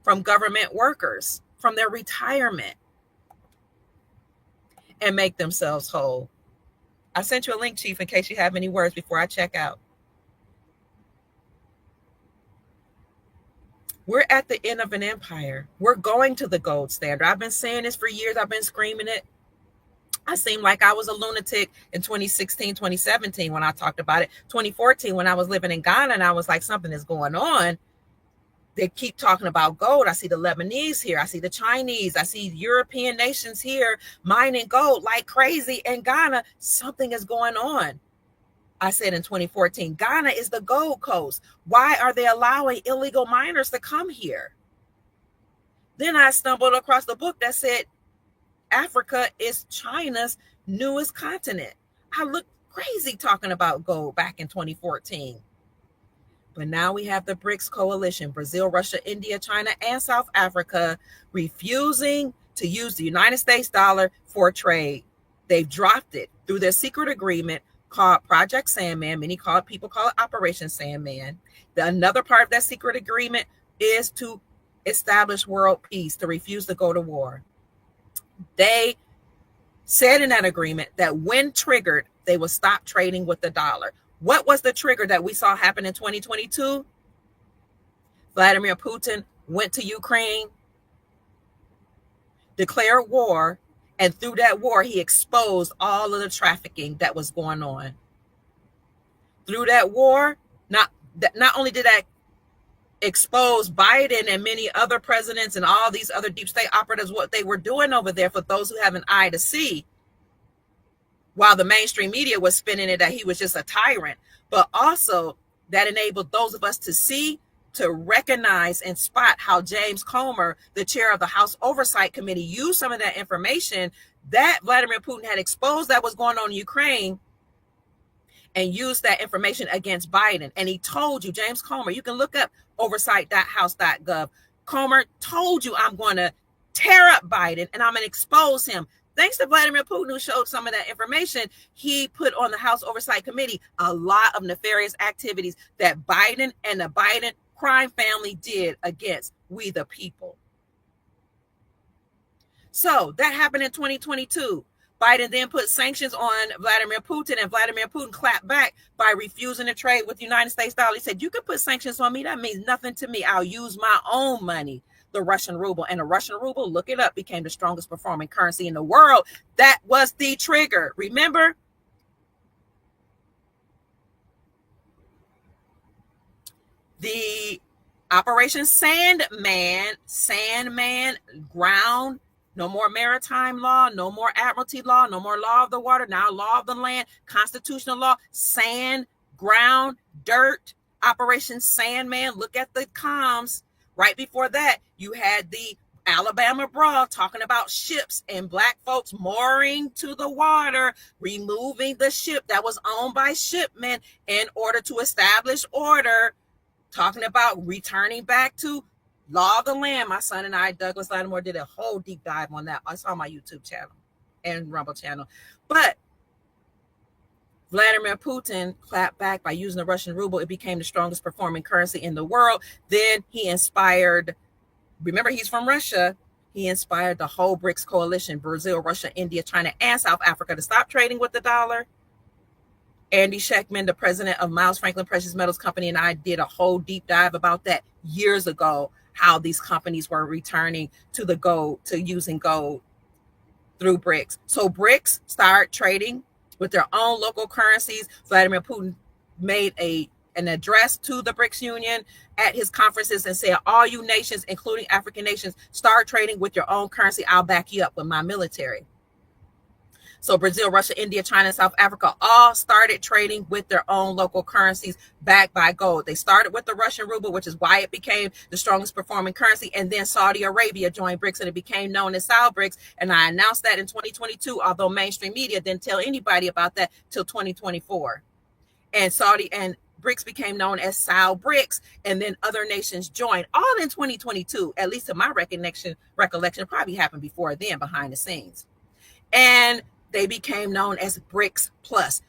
from government workers, from their retirement, and make themselves whole. I sent you a link, Chief, in case you have any words before I check out. We're at the end of an empire. We're going to the gold standard. I've been saying this for years. I've been screaming it. I seemed like I was a lunatic in 2016, 2017 when I talked about it. 2014 when I was living in Ghana and I was like, something is going on. They keep talking about gold. I see the Lebanese here. I see the Chinese. I see European nations here mining gold like crazy in Ghana. Something is going on. I said in 2014, Ghana is the Gold Coast. Why are they allowing illegal miners to come here? Then I stumbled across the book that said Africa is China's newest continent. I looked crazy talking about gold back in 2014. But now we have the BRICS coalition, Brazil, Russia, India, China, and South Africa, refusing to use the United States dollar for trade. They've dropped it through their secret agreement called Project Sandman. People call it Operation Sandman. Another part of that secret agreement is to establish world peace, to refuse to go to war. They said in that agreement that when triggered, they will stop trading with the dollar. What was the trigger that we saw happen in 2022? Vladimir Putin went to Ukraine, declared war, and through that war, he exposed all of the trafficking that was going on. Through that war, not only did that expose Biden and many other presidents and all these other deep state operatives, what they were doing over there, for those who have an eye to see, while the mainstream media was spinning it that he was just a tyrant, but also that enabled those of us to see, to recognize and spot how James Comer, the chair of the House Oversight Committee, used some of that information that Vladimir Putin had exposed that was going on in Ukraine and used that information against Biden. And he told you, James Comer, you can look up oversight.house.gov. Comer told you, I'm going to tear up Biden and I'm going to expose him. Thanks to Vladimir Putin, who showed some of that information, he put on the House Oversight Committee a lot of nefarious activities that Biden and the Biden crime family did against we the people. So that happened in 2022. Biden then put sanctions on Vladimir Putin, and Vladimir Putin clapped back by refusing to trade with the United States dollar. He said, you can put sanctions on me. That means nothing to me. I'll use my own money, the Russian ruble. And the Russian ruble, look it up, became the strongest performing currency in the world. That was the trigger. Remember? The Operation Sandman, ground, no more maritime law, no more admiralty law, no more law of the water, now law of the land, constitutional law, sand, ground, dirt, Operation Sandman. Look at the comms. Right before that, you had the Alabama Brawl talking about ships and black folks mooring to the water, removing the ship that was owned by shipmen in order to establish order, talking about returning back to law of the land. My son and I, Douglas Lattimore, did a whole deep dive on that. It's on my YouTube channel and Rumble channel. But Vladimir Putin clapped back by using the Russian ruble. It became the strongest performing currency in the world. Then he inspired, remember, he's from Russia. He inspired the whole BRICS coalition, Brazil, Russia, India, China, and South Africa, to stop trading with the dollar. Andy Scheckman, the president of Miles Franklin Precious Metals Company, and I did a whole deep dive about that years ago, how these companies were returning to the gold, to using gold through BRICS. So BRICS start trading with their own local currencies. Vladimir Putin made an address to the BRICS Union at his conferences and said, all you nations, including African nations, start trading with your own currency. I'll back you up with my military. So Brazil, Russia, India, China, and South Africa all started trading with their own local currencies backed by gold. They started with the Russian ruble, which is why it became the strongest performing currency. And then Saudi Arabia joined BRICS and it became known as Saudi BRICS. And I announced that in 2022, although mainstream media didn't tell anybody about that till 2024. And BRICS became known as SAL BRICS, and then other nations joined, all in 2022, at least to my recollection, probably happened before then behind the scenes. And they became known as BRICS Plus.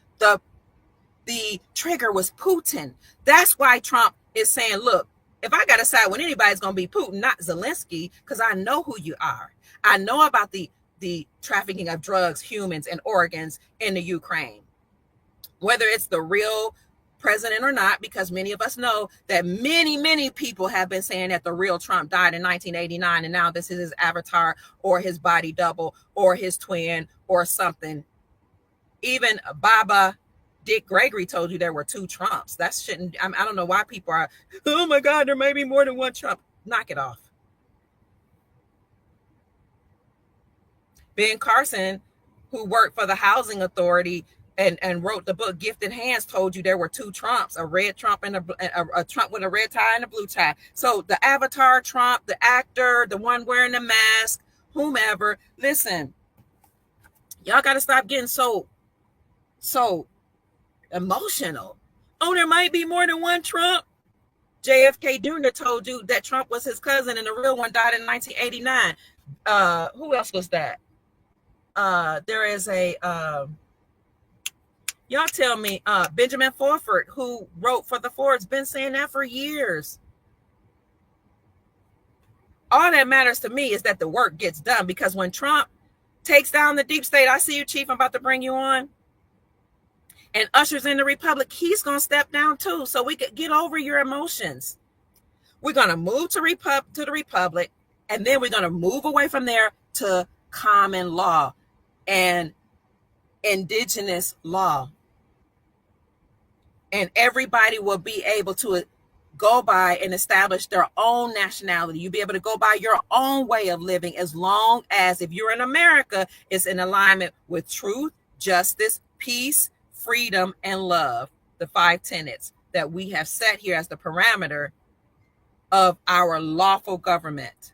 The trigger was Putin. That's why Trump is saying, look, if I got to side with anybody, it's going to be Putin, not Zelensky, because I know who you are. I know about the trafficking of drugs, humans, and organs in the Ukraine. Whether it's the real president or not, because many of us know that many people have been saying that the real Trump died in 1989, and now this is his avatar or his body double or his twin or something. Even Baba Dick Gregory told you there were two Trumps. That shouldn't, I don't know why people are, oh my God, there may be more than one Trump. Knock it off. Ben Carson, who worked for the Housing Authority and wrote the book Gifted Hands, told you there were two Trumps, a red Trump and a Trump with a red tie and a blue tie. So the avatar Trump, the actor, the one wearing the mask, whomever, listen, y'all got to stop getting so emotional. Oh, there might be more than one Trump. JFK Jr. told you that Trump was his cousin and the real one died in 1989. Who else was that? There is a y'all tell me, Benjamin Fulford, who wrote for the Fords, been saying that for years. All that matters to me is that the work gets done, because when Trump takes down the deep state, I see you, Chief, I'm about to bring you on, and ushers in the republic, he's going to step down too. So we could get over your emotions. We're going to move to the republic, and then we're going to move away from there to common law and indigenous law. And everybody will be able to go by and establish their own nationality. You'll be able to go by your own way of living, as long as, if you're in America, it's in alignment with truth, justice, peace, freedom, and love. The 5 tenets that we have set here as the parameter of our lawful government,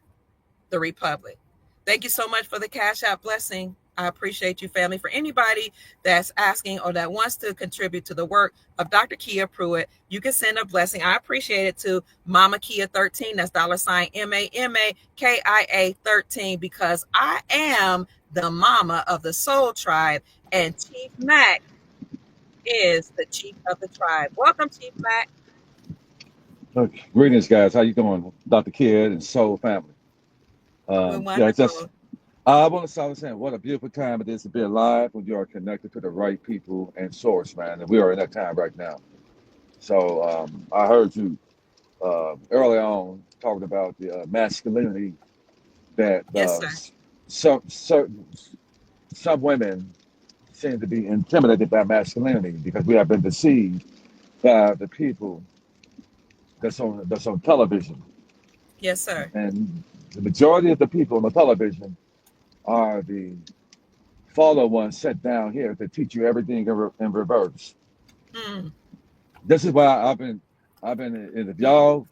the republic. Thank you so much for the Cash App blessing. I appreciate you, family. For anybody that's asking or that wants to contribute to the work of Dr. Kia Pruitt, you can send a blessing. I appreciate it to Mama Kia 13. That's $MAMAKIA 13, because I am the mama of the Soul Tribe, and Chief Mack is the chief of the tribe. Welcome, Chief Mack. Greetings, guys. How you doing, Dr. Kid and Soul family? I want to start saying what a beautiful time it is to be alive when you are connected to the right people and source, man. And we are in that time right now. So I heard you early on talking about the masculinity that some women seem to be intimidated by masculinity, because we have been deceived by the people that's on television. Yes, sir. And the majority of the people on the television are the follow ones sent down here to teach you everything in reverse. This is why I've been if y'all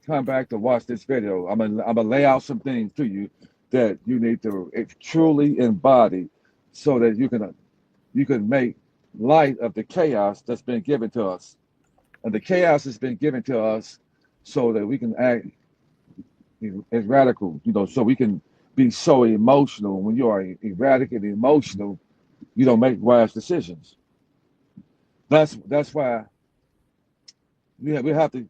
come back to watch this video, I'm gonna lay out some things to you that you need to truly embody, so that you can make light of the chaos that's been given to us. And the chaos has been given to us so that we can act as radical, so we can be so emotional. When you are erratic and emotional, you don't make wise decisions. That's why we have to,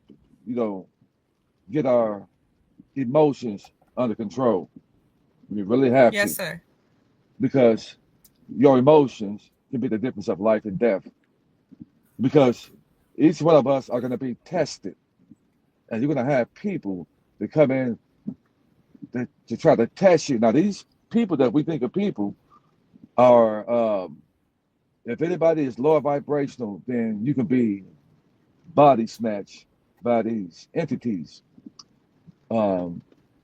get our emotions under control. We really have to. Yes, sir. Because your emotions can be the difference of life and death. Because each one of us are going to be tested, and you're going to have people that come in to try to test you. Now, these people that we think of people are, if anybody is lower vibrational, then you can be body snatched by these entities.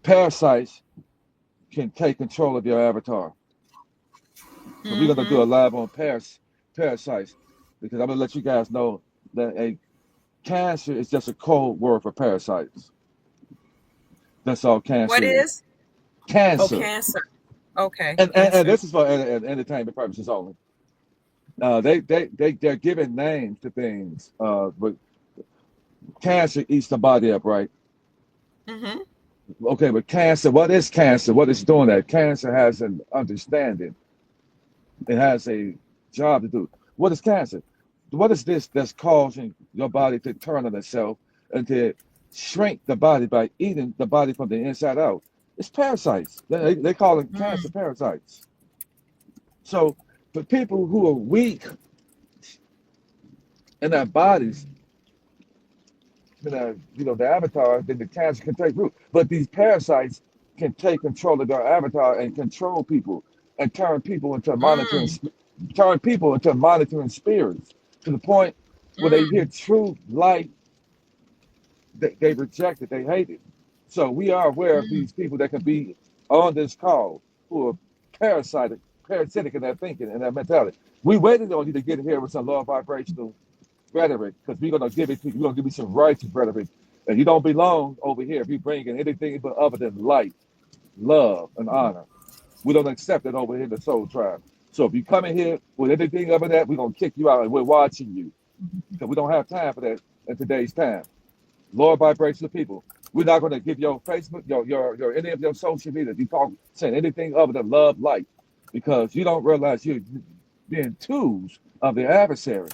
Parasites can take control of your avatar. So we're going to do a live on parasites, because I'm going to let you guys know that a cancer is just a code word for parasites. That's all cancer What is? Cancer. Oh, cancer. Okay. And this is for entertainment purposes only. They're giving names to things. But cancer eats the body up, right? Mm-hmm. Okay, but cancer, what is cancer? What is doing that? Cancer has an understanding. It has a job to do. What is cancer? What is this that's causing your body to turn on itself and to shrink the body by eating the body from the inside out? It's parasites. They call them cancer Mm, parasites. So for people who are weak in their bodies, the avatar, then the cancer can take root. But these parasites can take control of their avatar and control people and mm, turn people into monitoring spirits to the point where they hear mm, true light, they reject it, they hate it. So we are aware of mm, these people that can be on this call who are parasitic in their thinking and their mentality. We waited on you to get here with some low vibrational rhetoric because we're gonna give it to you. We're gonna give you some righteous rhetoric, and you don't belong over here if you bring in anything but other than light, love, and honor. We don't accept it over here in the Soul Tribe. So if you come in here with anything other than that, we're gonna kick you out, and we're watching you because we don't have time for that in today's time. Lower vibrational people. We're not gonna give your Facebook, your any of your social media. You talk saying anything other than love, light, because you don't realize you're being tools of the adversary.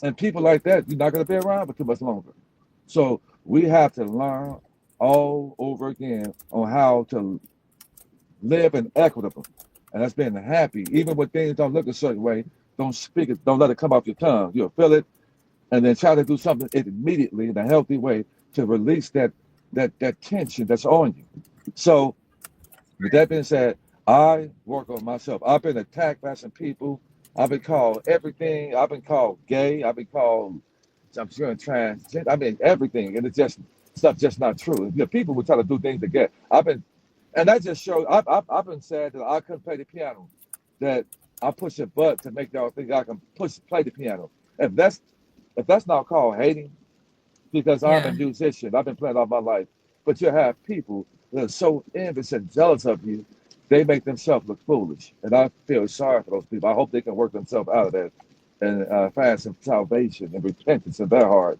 And people like that, you're not going to be around for too much longer. So we have to learn all over again on how to live in equitable. And that's being happy. Even when things don't look a certain way, don't speak it, don't let it come off your tongue. You'll feel it and then try to do something immediately in a healthy way to release that tension that's on you. So with that being said, I work on myself. I've been attacked by some people. I've been called everything. I've been called gay. I've been called, I'm sure, transgender. I mean, everything. And it's just stuff just not true. People would try to do things to get. And that just shows, I've been sad that I couldn't play the piano, that I push a butt to make y'all think I can play the piano. If that's, if that's not called hating, because I'm a yeah. musician. I've been playing all my life. But you have people that are so envious and jealous of you, they make themselves look foolish. And I feel sorry for those people. I hope they can work themselves out of that and find some salvation and repentance in their heart,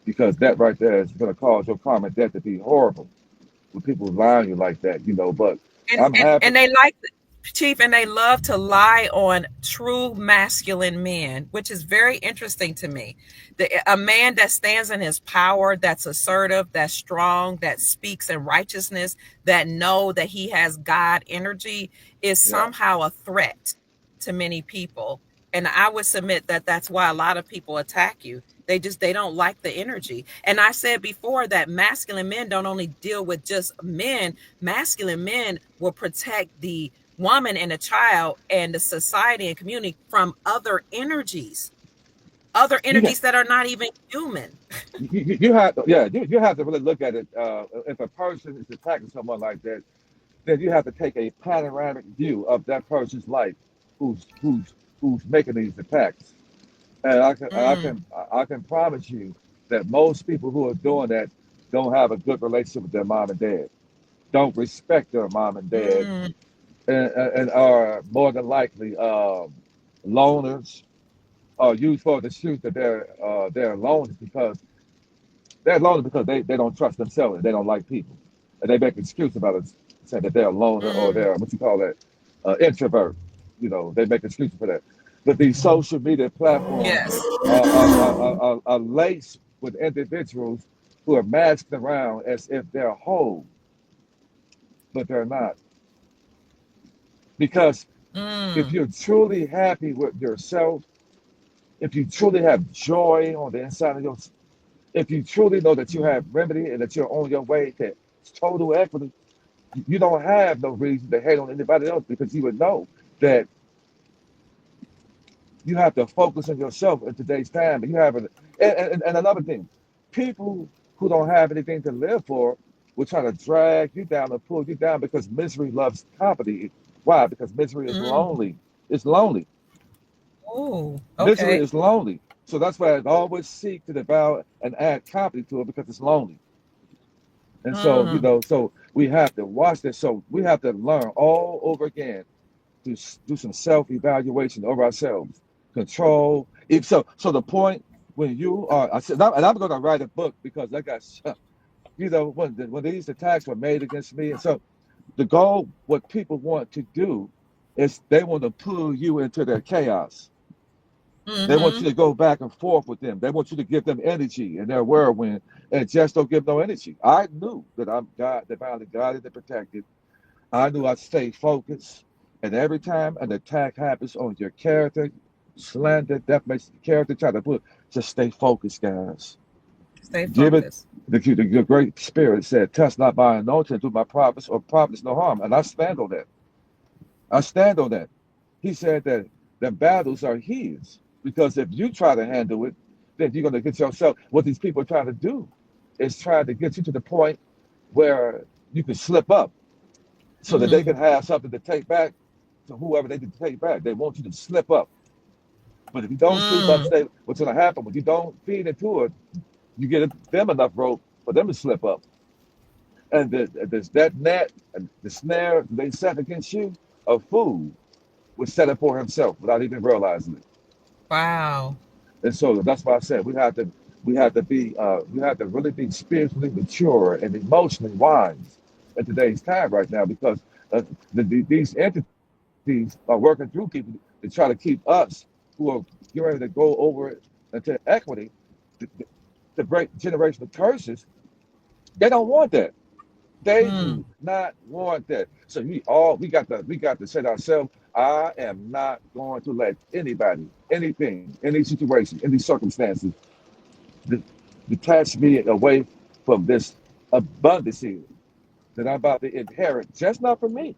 because that right there is going to cause your karma debt to be horrible when people lie on you like that, But And I'm happy. and they like Chief, and they love to lie on true masculine men, which is very interesting to me. A man that stands in his power, that's assertive, that's strong, that speaks in righteousness, that know that he has God energy, is Yeah. somehow a threat to many people. And I would submit that that's why a lot of people attack you. They don't like the energy. And I said before that masculine men don't only deal with just men. Masculine men will protect the woman and the child and the society and community from other You can energies that are not even human. you have to, yeah, you have to really look at it. If a person is attacking someone like that, then you have to take a panoramic view of that person's life who's making these attacks. And Mm, I can promise you that most people who are doing that don't have a good relationship with their mom and dad, don't respect their mom and dad, mm, and are more than likely loners, or use for the excuse that they're loners because they're lonely because they don't trust themselves and they don't like people. And they make an excuse about it, saying that they're a loner or mm. they're, what you call that, introvert. They make excuses for that. But these social media platforms Yes. are laced with individuals who are masked around as if they're whole, but they're not. Because if Mm, you're truly happy with yourself, if you truly have joy on the inside of yourself, if you truly know that you have mm, remedy and that you're on your way to total equity, you don't have no reason to hate on anybody else because you would know that you have to focus on yourself in today's time. And you have and another thing, people who don't have anything to live for will try to drag you down and pull you down because misery loves company. Why? Because misery is mm. lonely. It's lonely. Oh, Misery okay. is lonely. So that's why I always seek to devour and add company to it because it's lonely. And so, Mm, so we have to watch this. So we have to learn all over again to do some self-evaluation over ourselves, control. If so, so the point when you are, I said, and I'm going to write a book because I got, when these attacks were made against me, and so the goal, what people want to do, is they want to pull you into their chaos. They want Mm-hmm. you to go back and forth with them. They want you to give them energy in their whirlwind, and just don't give no energy. I knew that I'm God, divinely guided and protected. I knew I'd stay focused. And every time an attack happens on your character, slander, defamation, character, try to put, just stay focused, guys. Stay Give it. focused. The great spirit said, "Touch not by anointing, do my prophets or prophets no harm." And I stand on that. I stand on that. He said that the battles are his. Because if you try to handle it, then you're going to get yourself. What these people are trying to do is trying to get you to the point where you can slip up so that they Mm-hmm. can have something to take back to whoever they can take back. They want you to slip up. But if you don't sleep up, Mm. stay, what's going to happen? When you don't feed into it, you get them enough rope for them to slip up. And that net, and the snare they set against you, a fool would set it for himself without even realizing it. Wow. And so that's why I said we have to really be spiritually mature and emotionally wise at today's time right now because uh, these entities are working through people to try to keep us who are getting ready to go over into equity, the break generational curses. They don't want that. They Mm. do not want that. So we got to set ourselves. I am not going to let anybody, anything, any situation, any circumstances de- detach me away from this abundance here that I'm about to inherit, just not for me,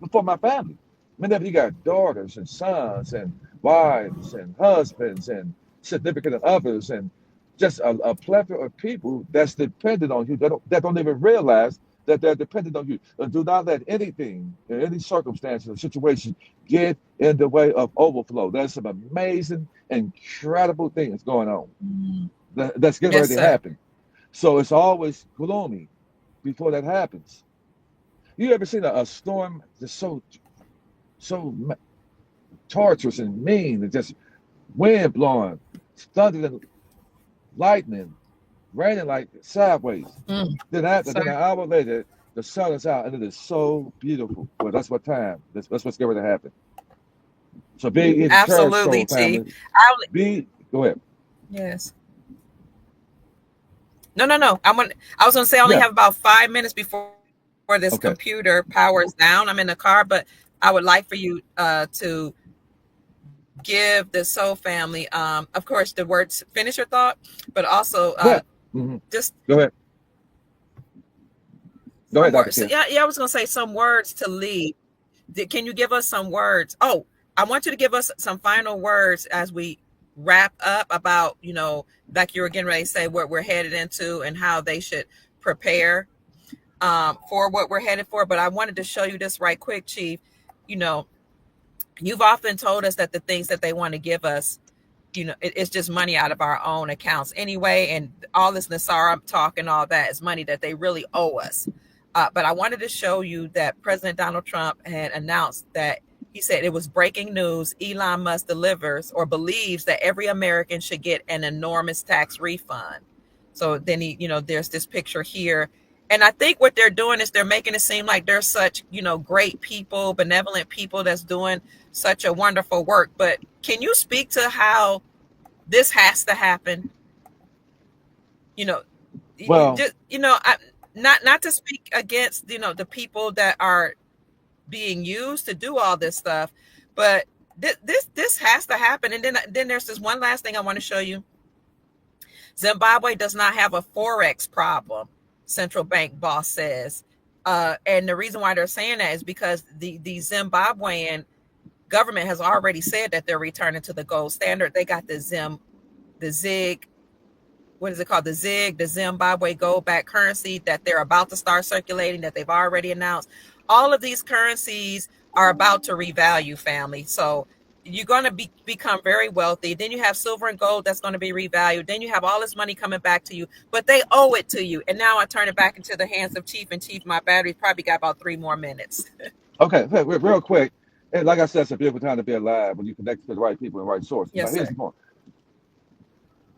but for my family. Many of you got daughters and sons and wives and husbands and significant others and just a plethora of people that's dependent on you that don't even realize that they're dependent on you. Do not let anything, any circumstance or situation get in the way of overflow. There's some amazing, incredible things going on Mm. that's getting Yes, ready to sir. happen. So it's always gloomy before that happens. You ever seen a storm that's so torturous and mean and just wind blowing, thunder and lightning, raining like sideways. Mm. Then Sir. an hour later, the sun is out and it is so beautiful. Well, that's what time. That's what's going to happen. So be encouraged, Absolutely, soul Chief. family. I Go ahead. yes. No, no, no. I was gonna say I only Yeah. have about 5 minutes before this Okay. computer powers down. I'm in the car, but I would like for you to give the Soul family, of course, the words. Finish your thought, but also Go ahead. Hmm. just Go ahead. Go some ahead, Dr. words. So, Ken. yeah, yeah. I was gonna say some words to leave. Can you give us some words? Oh, I want you to give us some final words as we wrap up about, like you were getting ready to say, what we're headed into and how they should prepare for what we're headed for. But I wanted to show you this right quick, Chief. You know, you've often told us that the things that they want to give us, it's just money out of our own accounts anyway. And all this Nasara talk and all that is money that they really owe us. But I wanted to show you that President Donald Trump had announced that he said it was breaking news. Elon Musk delivers or believes that every American should get an enormous tax refund. So then there's this picture here. And I think what they're doing is they're making it seem like they're such, great people, benevolent people that's doing such a wonderful work. But can you speak to how this has to happen? You know, Well, just not to speak against the people that are being used to do all this stuff, but this has to happen. And then there's this one last thing I want to show you. Zimbabwe does not have a forex problem, central bank boss says, and the reason why they're saying that is because the Zimbabwean government has already said that they're returning to the gold standard. They got the zig what is it called? The Zimbabwe gold back currency that they're about to start circulating, that they've already announced. All of these currencies are about to revalue, family. So you're going to become very wealthy. Then you have silver and gold that's going to be revalued. Then you have all this money coming back to you, but they owe it to you. And now I turn it back into the hands of Chief. And Chief, my battery's probably got about 3 more minutes. okay, real quick. And like I said, it's a beautiful time to be alive when you connect to the right people and right source. Now, Yes, here's sir. the point: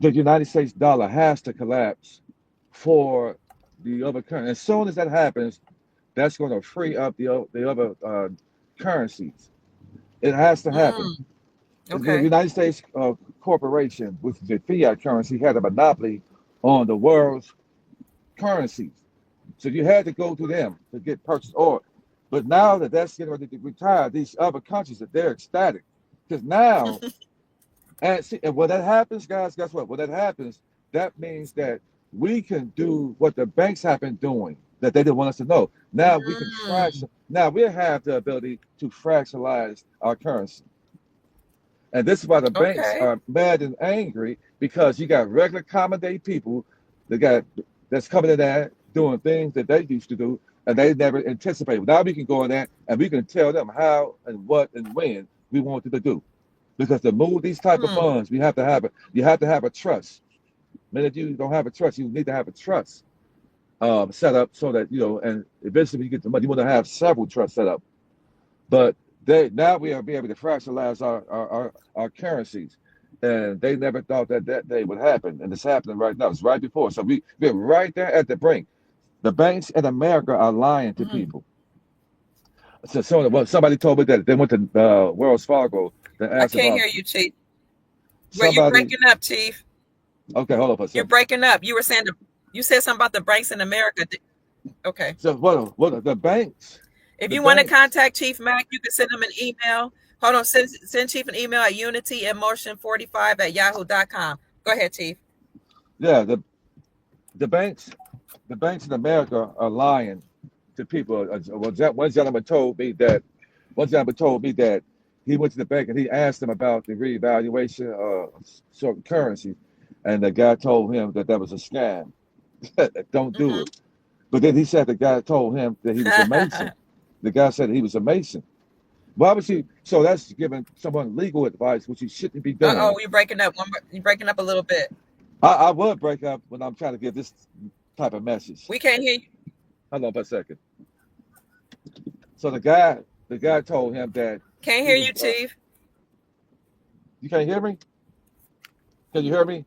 the United States dollar has to collapse for the other currency. As soon as that happens, that's going to free up the other currencies. It has to happen. Mm, The okay. United States corporation, with the fiat currency, had a monopoly on the world's currencies. So you had to go to them to get purchase order. But now that that's getting ready to retire, these other countries that they're ecstatic because now and see, and when that happens, guys, guess what? When that happens, that means that we can do what the banks have been doing that they didn't want us to know. Now we can Mm, fraction. Now we have the ability to fractionalize our currency. And this is why the banks okay. are mad and angry because you got regular common day people that got that's coming in there doing things that they used to do and they never anticipated. Now we can go in there and we can tell them how and what and when we want them to do. Because to move these type of Mm, funds, you have to have a trust. Man, if you don't have a trust, you need to have a trust set up so that and eventually when you get the money, you want to have several trusts set up. But now we are be able to fractionalize our currencies. And they never thought that that day would happen. And it's happening right now. It's right before. So we're right there at the brink. The banks in America are lying to mm. people. Well, somebody told me that they went to Wells Fargo to I ask can't about hear you, Chief. Well, you're somebody. breaking up, Chief. Okay, hold on for a You're second. breaking up. You were saying you said something about the banks in America. Okay. So what the banks, If the you want to banks, contact Chief Mack, you can send him an email. Hold on, send Chief an email at unityemotion45@yahoo.com. Go ahead, Chief. yeah, the banks, the banks in America are lying to people. One gentleman told me that he went to the bank and he asked them about the reevaluation of certain currencies, and the guy told him that that was a scam. Don't do Hmm. it. But then he said the guy told him that he was a mason. The guy said he was a mason. Why would you? So that's giving someone legal advice, which you shouldn't be Uh-oh, doing. you're breaking up. You're breaking up a little bit. I would break up when I'm trying to give this type of message. We can't hear you. Hold on for a second. So the guy told him that Can't he hear was. you, Chief. You can't hear me? Can you hear me?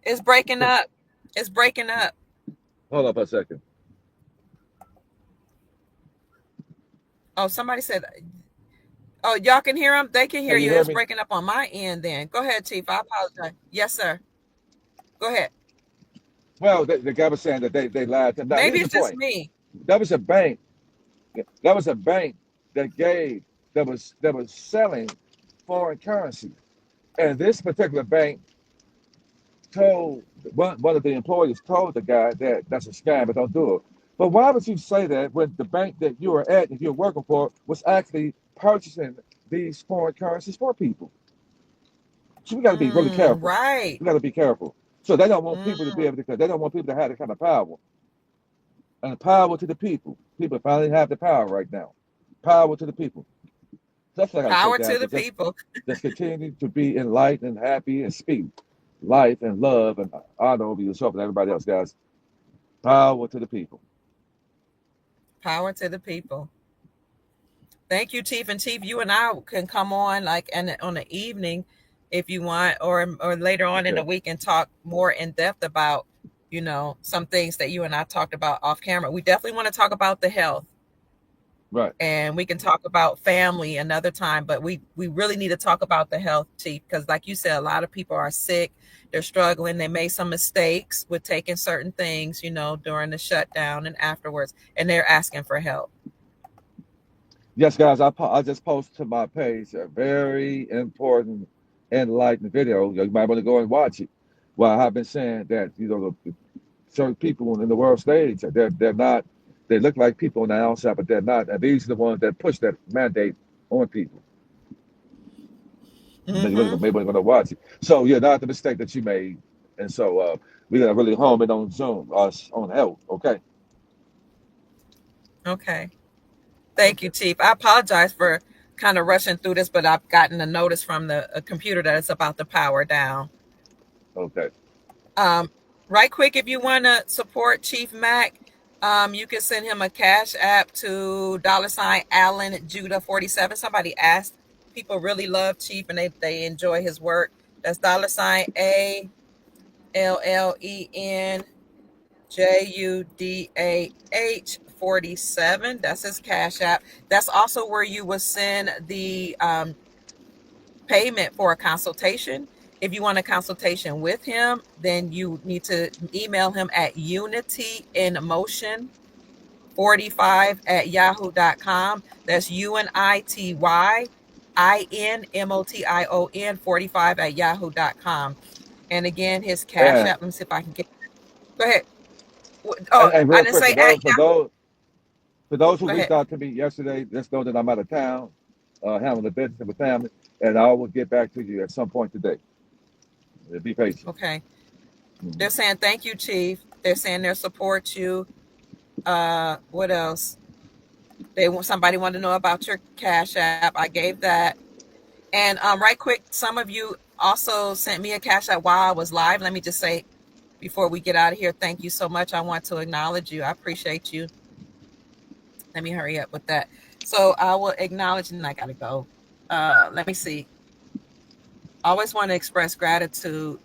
It's breaking up. It's breaking up. Hold on for a second. Oh, somebody said, oh, y'all can hear him? They can hear Can you you. hear It's me? breaking up on my end then. Go ahead, Chief. I apologize. Yes, sir. Go ahead. Well, the guy was saying that they lied to him. Now Maybe here's the it's just point. me. That was a bank. That was a bank that gave that was selling foreign currency, and this particular bank told one of the employees told the guy that that's a scam, but don't do it. But why would you say that when the bank that you were at, that you're working for, was actually purchasing these foreign currencies for people? So we got to be really careful. Right. We got to be careful. So they don't want people to be Mm. able to. They don't want people to have that kind of power. And the power to the people. People finally have the power right now. Power to the people. That's what I got to say, Power guys. to the But people. just continue to be enlightened and happy and speak life and love and honor over yourself and everybody else, guys. Power to the people. Power to the people. Thank you, Chief. And Chief, you and I can come on like and on the evening if you want, or later on in the Okay. week and talk more in depth about, some things that you and I talked about off camera. We definitely want to talk about the health, Right. and we can talk about family another time, but we really need to talk about the health, Chief, because like you said, a lot of people are sick, they're struggling, they made some mistakes with taking certain things, during the shutdown and afterwards, and they're asking for help. Yes, guys. I just posted to my page a very important enlightened video. You might want to go and watch it. Well, I've been saying that the certain people in the world stage they're not. They look like people on the outside, but they're not. And these are the ones that push that mandate on people. Maybe Mm-hmm. we're going to watch it. So yeah, not the mistake that you made. And so we're gonna really home it on Zoom, us on health. Okay. Okay. Thank you, Okay. Chief. I apologize for kind of rushing through this, but I've gotten a notice from the computer that it's about to power down. Okay. Um, right quick, if you want to support Chief Mack, You can send him a cash app to $Allen Judah 47. Somebody asked. People really love Chief and they enjoy his work. That's $ALLEN JUDAH 47. That's his cash app. That's also where you will send the payment for a consultation. If you want a consultation with him, then you need to email him at unityinmotion45@yahoo.com. That's UNITYINMOTION 45@yahoo.com. And again, his cash And app. Let me see if I can get. Go ahead. Oh, and I real didn't quick, say at Yahoo. for those who Go reached ahead. out to me yesterday, just know that I'm out of town, handling the business with family, and I will get back to you at some point today. Be patient. Okay. Mhm. They're saying thank you, Chief. They're saying they support you. What else? Somebody wanted to know about your cash app. I gave that. And right quick, some of you also sent me a cash app while I was live. Let me just say before we get out of here, thank you so much. I want to acknowledge you. I appreciate you. Let me hurry up with that. So I will acknowledge, and I gotta go. Let me see. I always want to express gratitude.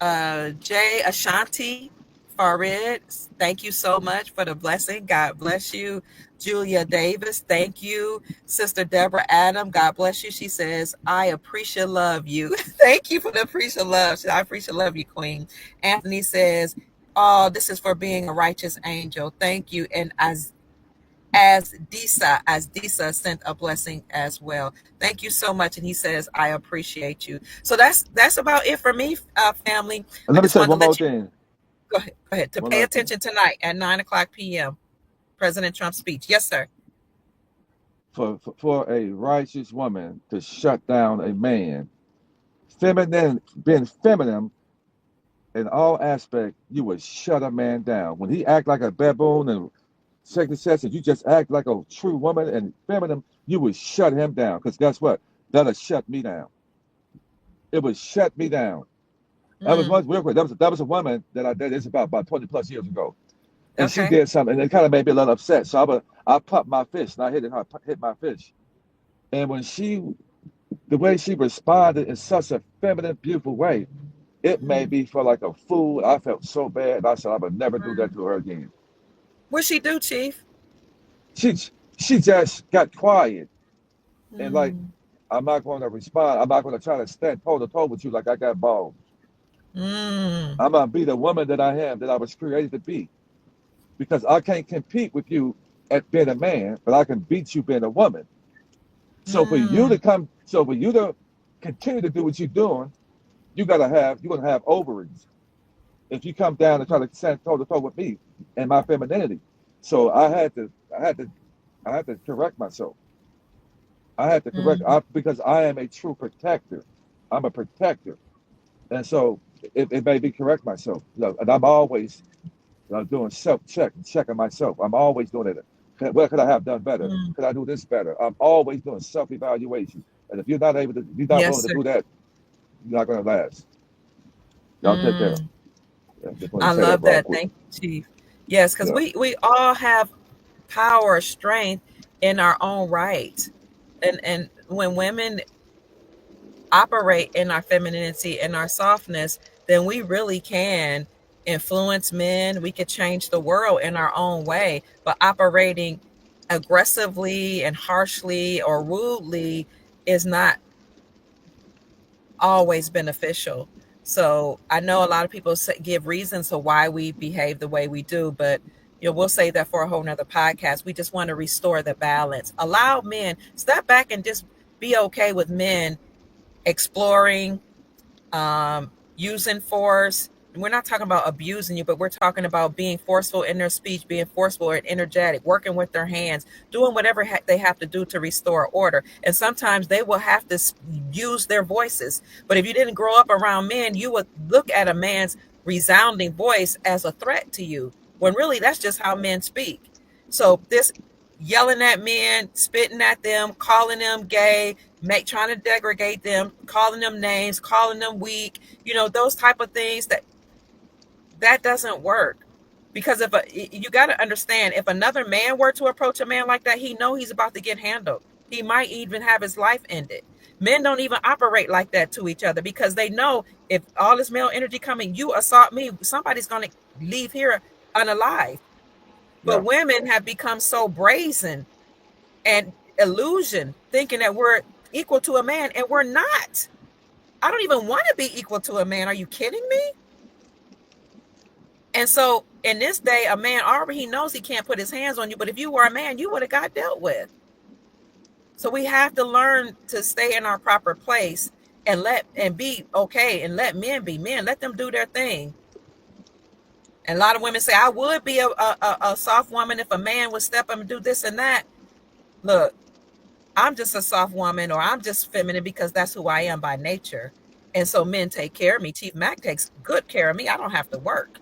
Jay Ashanti Farid, thank you so much for the blessing. God bless you. Julia Davis, thank you. Sister Deborah Adam, God bless you. She says, I appreciate love you. Thank you for the appreciate love. I appreciate love you, Queen. Anthony says, oh, this is for being a righteous angel. Thank you. And as Disa sent a blessing as well. Thank you so much. And he says, I appreciate you. So that's about it for me, family. And I let me just say wanted to one more let you thing. go ahead. Go ahead. To One pay last thing. attention tonight at 9 o'clock p.m. President Trump's speech. Yes, sir. For a righteous woman to shut down a man, feminine, being feminine in all aspects, you would shut a man down. When he act like a baboon and second session, you just act like a true woman and feminine, you would shut him down. Because guess what? That'll shut me down. It would shut me down. That was Mm, one real quick. That was a woman that I did. It's about 20 plus years ago, and she okay. did something, and it kind of made me a little upset. So I popped my fist, and I hit my fist. And the way she responded in such a feminine, beautiful way, it made Mm, me feel like a fool. I felt so bad. I said I would never do that mm. to her again. What'd she do, Chief? She she just got quiet and like, Mm, I'm not going to respond. I'm not going to try to stand toe to toe with you like I got balls. mm, I'm gonna be the woman that I am, that I was created to be, because I can't compete with you at being a man, but I can beat you being a woman. mm, So for you to continue to do what you're doing, you're gonna have ovaries if you come down and try to stand toe to toe with me and my femininity. So I had to correct myself. I had to correct mm, because I am a true protector. I'm a protector, and so it made me correct myself. And I'm always doing self check and checking myself. I'm always doing it. What could I have done better? mm. Could I do this better? I'm always doing self evaluation. And if you're not Yes, willing to sir. do that, you're not going to last. Y'all take care. Mm. Yeah, just want to I say that love real that. quick. Thank you, Chief. Yes, because Yeah. we all have power, strength in our own right. And when women operate in our femininity and our softness, then we really can influence men. We could change the world in our own way. But operating aggressively and harshly or rudely is not always beneficial. So I know a lot of people give reasons to why we behave the way we do, but we'll save that for a whole nother podcast. We just want to restore the balance. Allow men, step back and just be okay with men exploring, using force. We're not talking about abusing you, but we're talking about being forceful in their speech, being forceful and energetic, working with their hands, doing whatever they have to do to restore order. And sometimes they will have to use their voices. But if you didn't grow up around men, you would look at a man's resounding voice as a threat to you, when really that's just how men speak. So this yelling at men, spitting at them, calling them gay, trying to degrade them, calling them names, calling them weak, those type of things, that doesn't work. Because if you got to understand, if another man were to approach a man like that, he know he's about to get handled. He might even have his life ended. Men don't even operate like that to each other because they know if all this male energy coming, you assault me, somebody's going to leave here unalive. But Yeah. women have become so brazen and illusion, thinking that we're equal to a man, and we're not. I don't even want to be equal to a man. Are you kidding me? And so in this day, a man already knows he can't put his hands on you, but if you were a man, you would have got dealt with. So we have to learn to stay in our proper place and be okay and let men be men. Let them do their thing. And a lot of women say, I would be a soft woman if a man would step up and do this and that. Look, I'm just a soft woman, or I'm just feminine because that's who I am by nature. And so men take care of me. Chief Mack takes good care of me. I don't have to work.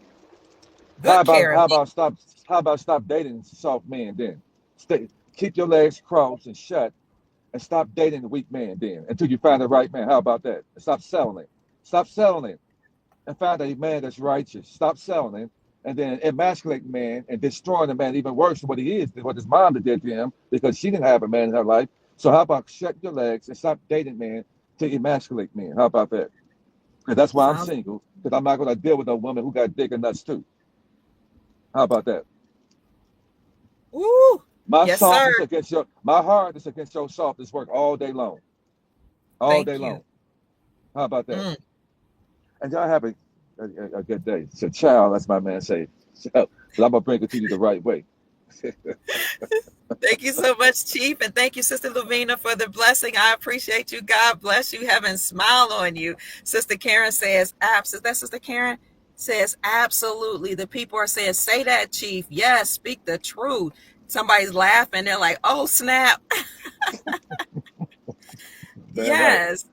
How Good about care of how me. about stop how about stop dating soft men then? Stay keep your legs crossed and shut and stop dating the weak man then until you find the right man. How about that? And stop selling it. Stop selling it and find a man that's righteous. Stop selling it and then emasculate man and destroying the man even worse than what he is, than what his mom did to him because she didn't have a man in her life. So how about shut your legs and stop dating man to emasculate men? How about that? Because that's why I'm Sounds. single, because I'm not going to deal with a woman who got dick and nuts too. How about that? Ooh. My Yes, sir. softness against your, my hardness against your softness work all day long, all day Thank you. long. How about that? Mm. And y'all have a good day. So, child, that's my man say. So, but I'm gonna bring it to you the right way. Thank you so much, Chief. And thank you, Sister Lavina, for the blessing. I appreciate you. God bless you. Heaven smile on you. Sister Karen says, is that Sister Karen? Says, absolutely. The people are saying, say that, Chief. Yes, speak the truth. Somebody's laughing. They're like, oh, snap. Damn right. Yes,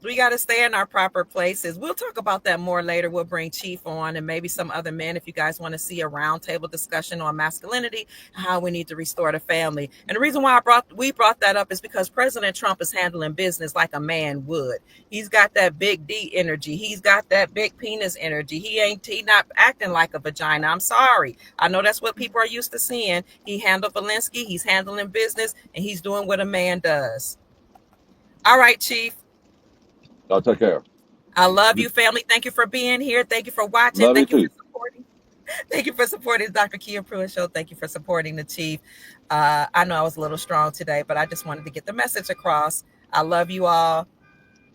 we got to stay in our proper places. We'll talk about that more later. We'll bring Chief on and maybe some other men if you guys want to see a roundtable discussion on masculinity, how we need to restore the family. And the reason why we brought that up is because President Trump is handling business like a man would. He's got that big D energy. He's got that big penis energy. He not acting like a vagina. I'm sorry. I know that's what people are used to seeing. He handled Valinsky. He's handling business and he's doing what a man does. All right, Chief. Y'all take care. I love you, family. Thank you for being here. Thank you for watching. Love you Thank you for too. supporting. Thank you for supporting the Dr. Kia Pruitt Show. Thank you for supporting the Chief. I know I was a little strong today, but I just wanted to get the message across. I love you all.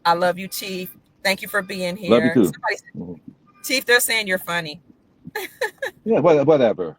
I love you, Chief. Thank you for being Love you here. too. Somebody, Mhm. Chief, they're saying you're funny. Yeah, whatever.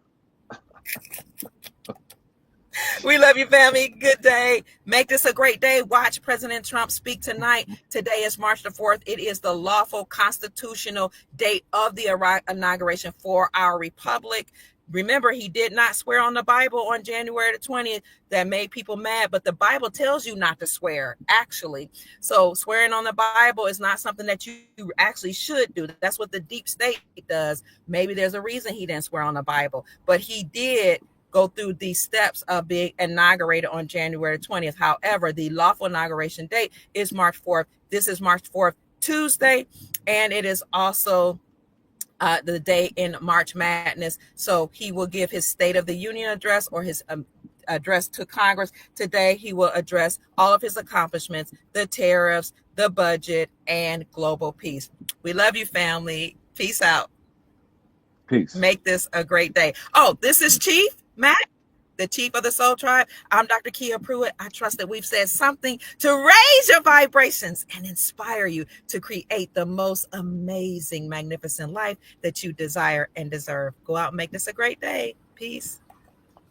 We love you, family. Good day. Make this a great day. Watch President Trump speak tonight. Today is March the 4th. It is the lawful constitutional date of the inauguration for our republic. Remember, he did not swear on the Bible on January the 20th. That made people mad, but the Bible tells you not to swear, actually. So swearing on the Bible is not something that you actually should do. That's what the deep state does. Maybe there's a reason he didn't swear on the Bible, but he did go through the steps of being inaugurated on January 20th. However, the lawful inauguration date is March 4th. This is March 4th, Tuesday, and it is also the day in March Madness. So he will give his State of the Union address or his address to Congress. Today, he will address all of his accomplishments, the tariffs, the budget, and global peace. We love you, family. Peace out. Peace. Make this a great day. Oh, this is Chief Mack, the Chief of the Soul Tribe. I'm Dr. Kia Pruitt. I trust that we've said something to raise your vibrations and inspire you to create the most amazing, magnificent life that you desire and deserve. Go out and make this a great day. Peace.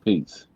Peace.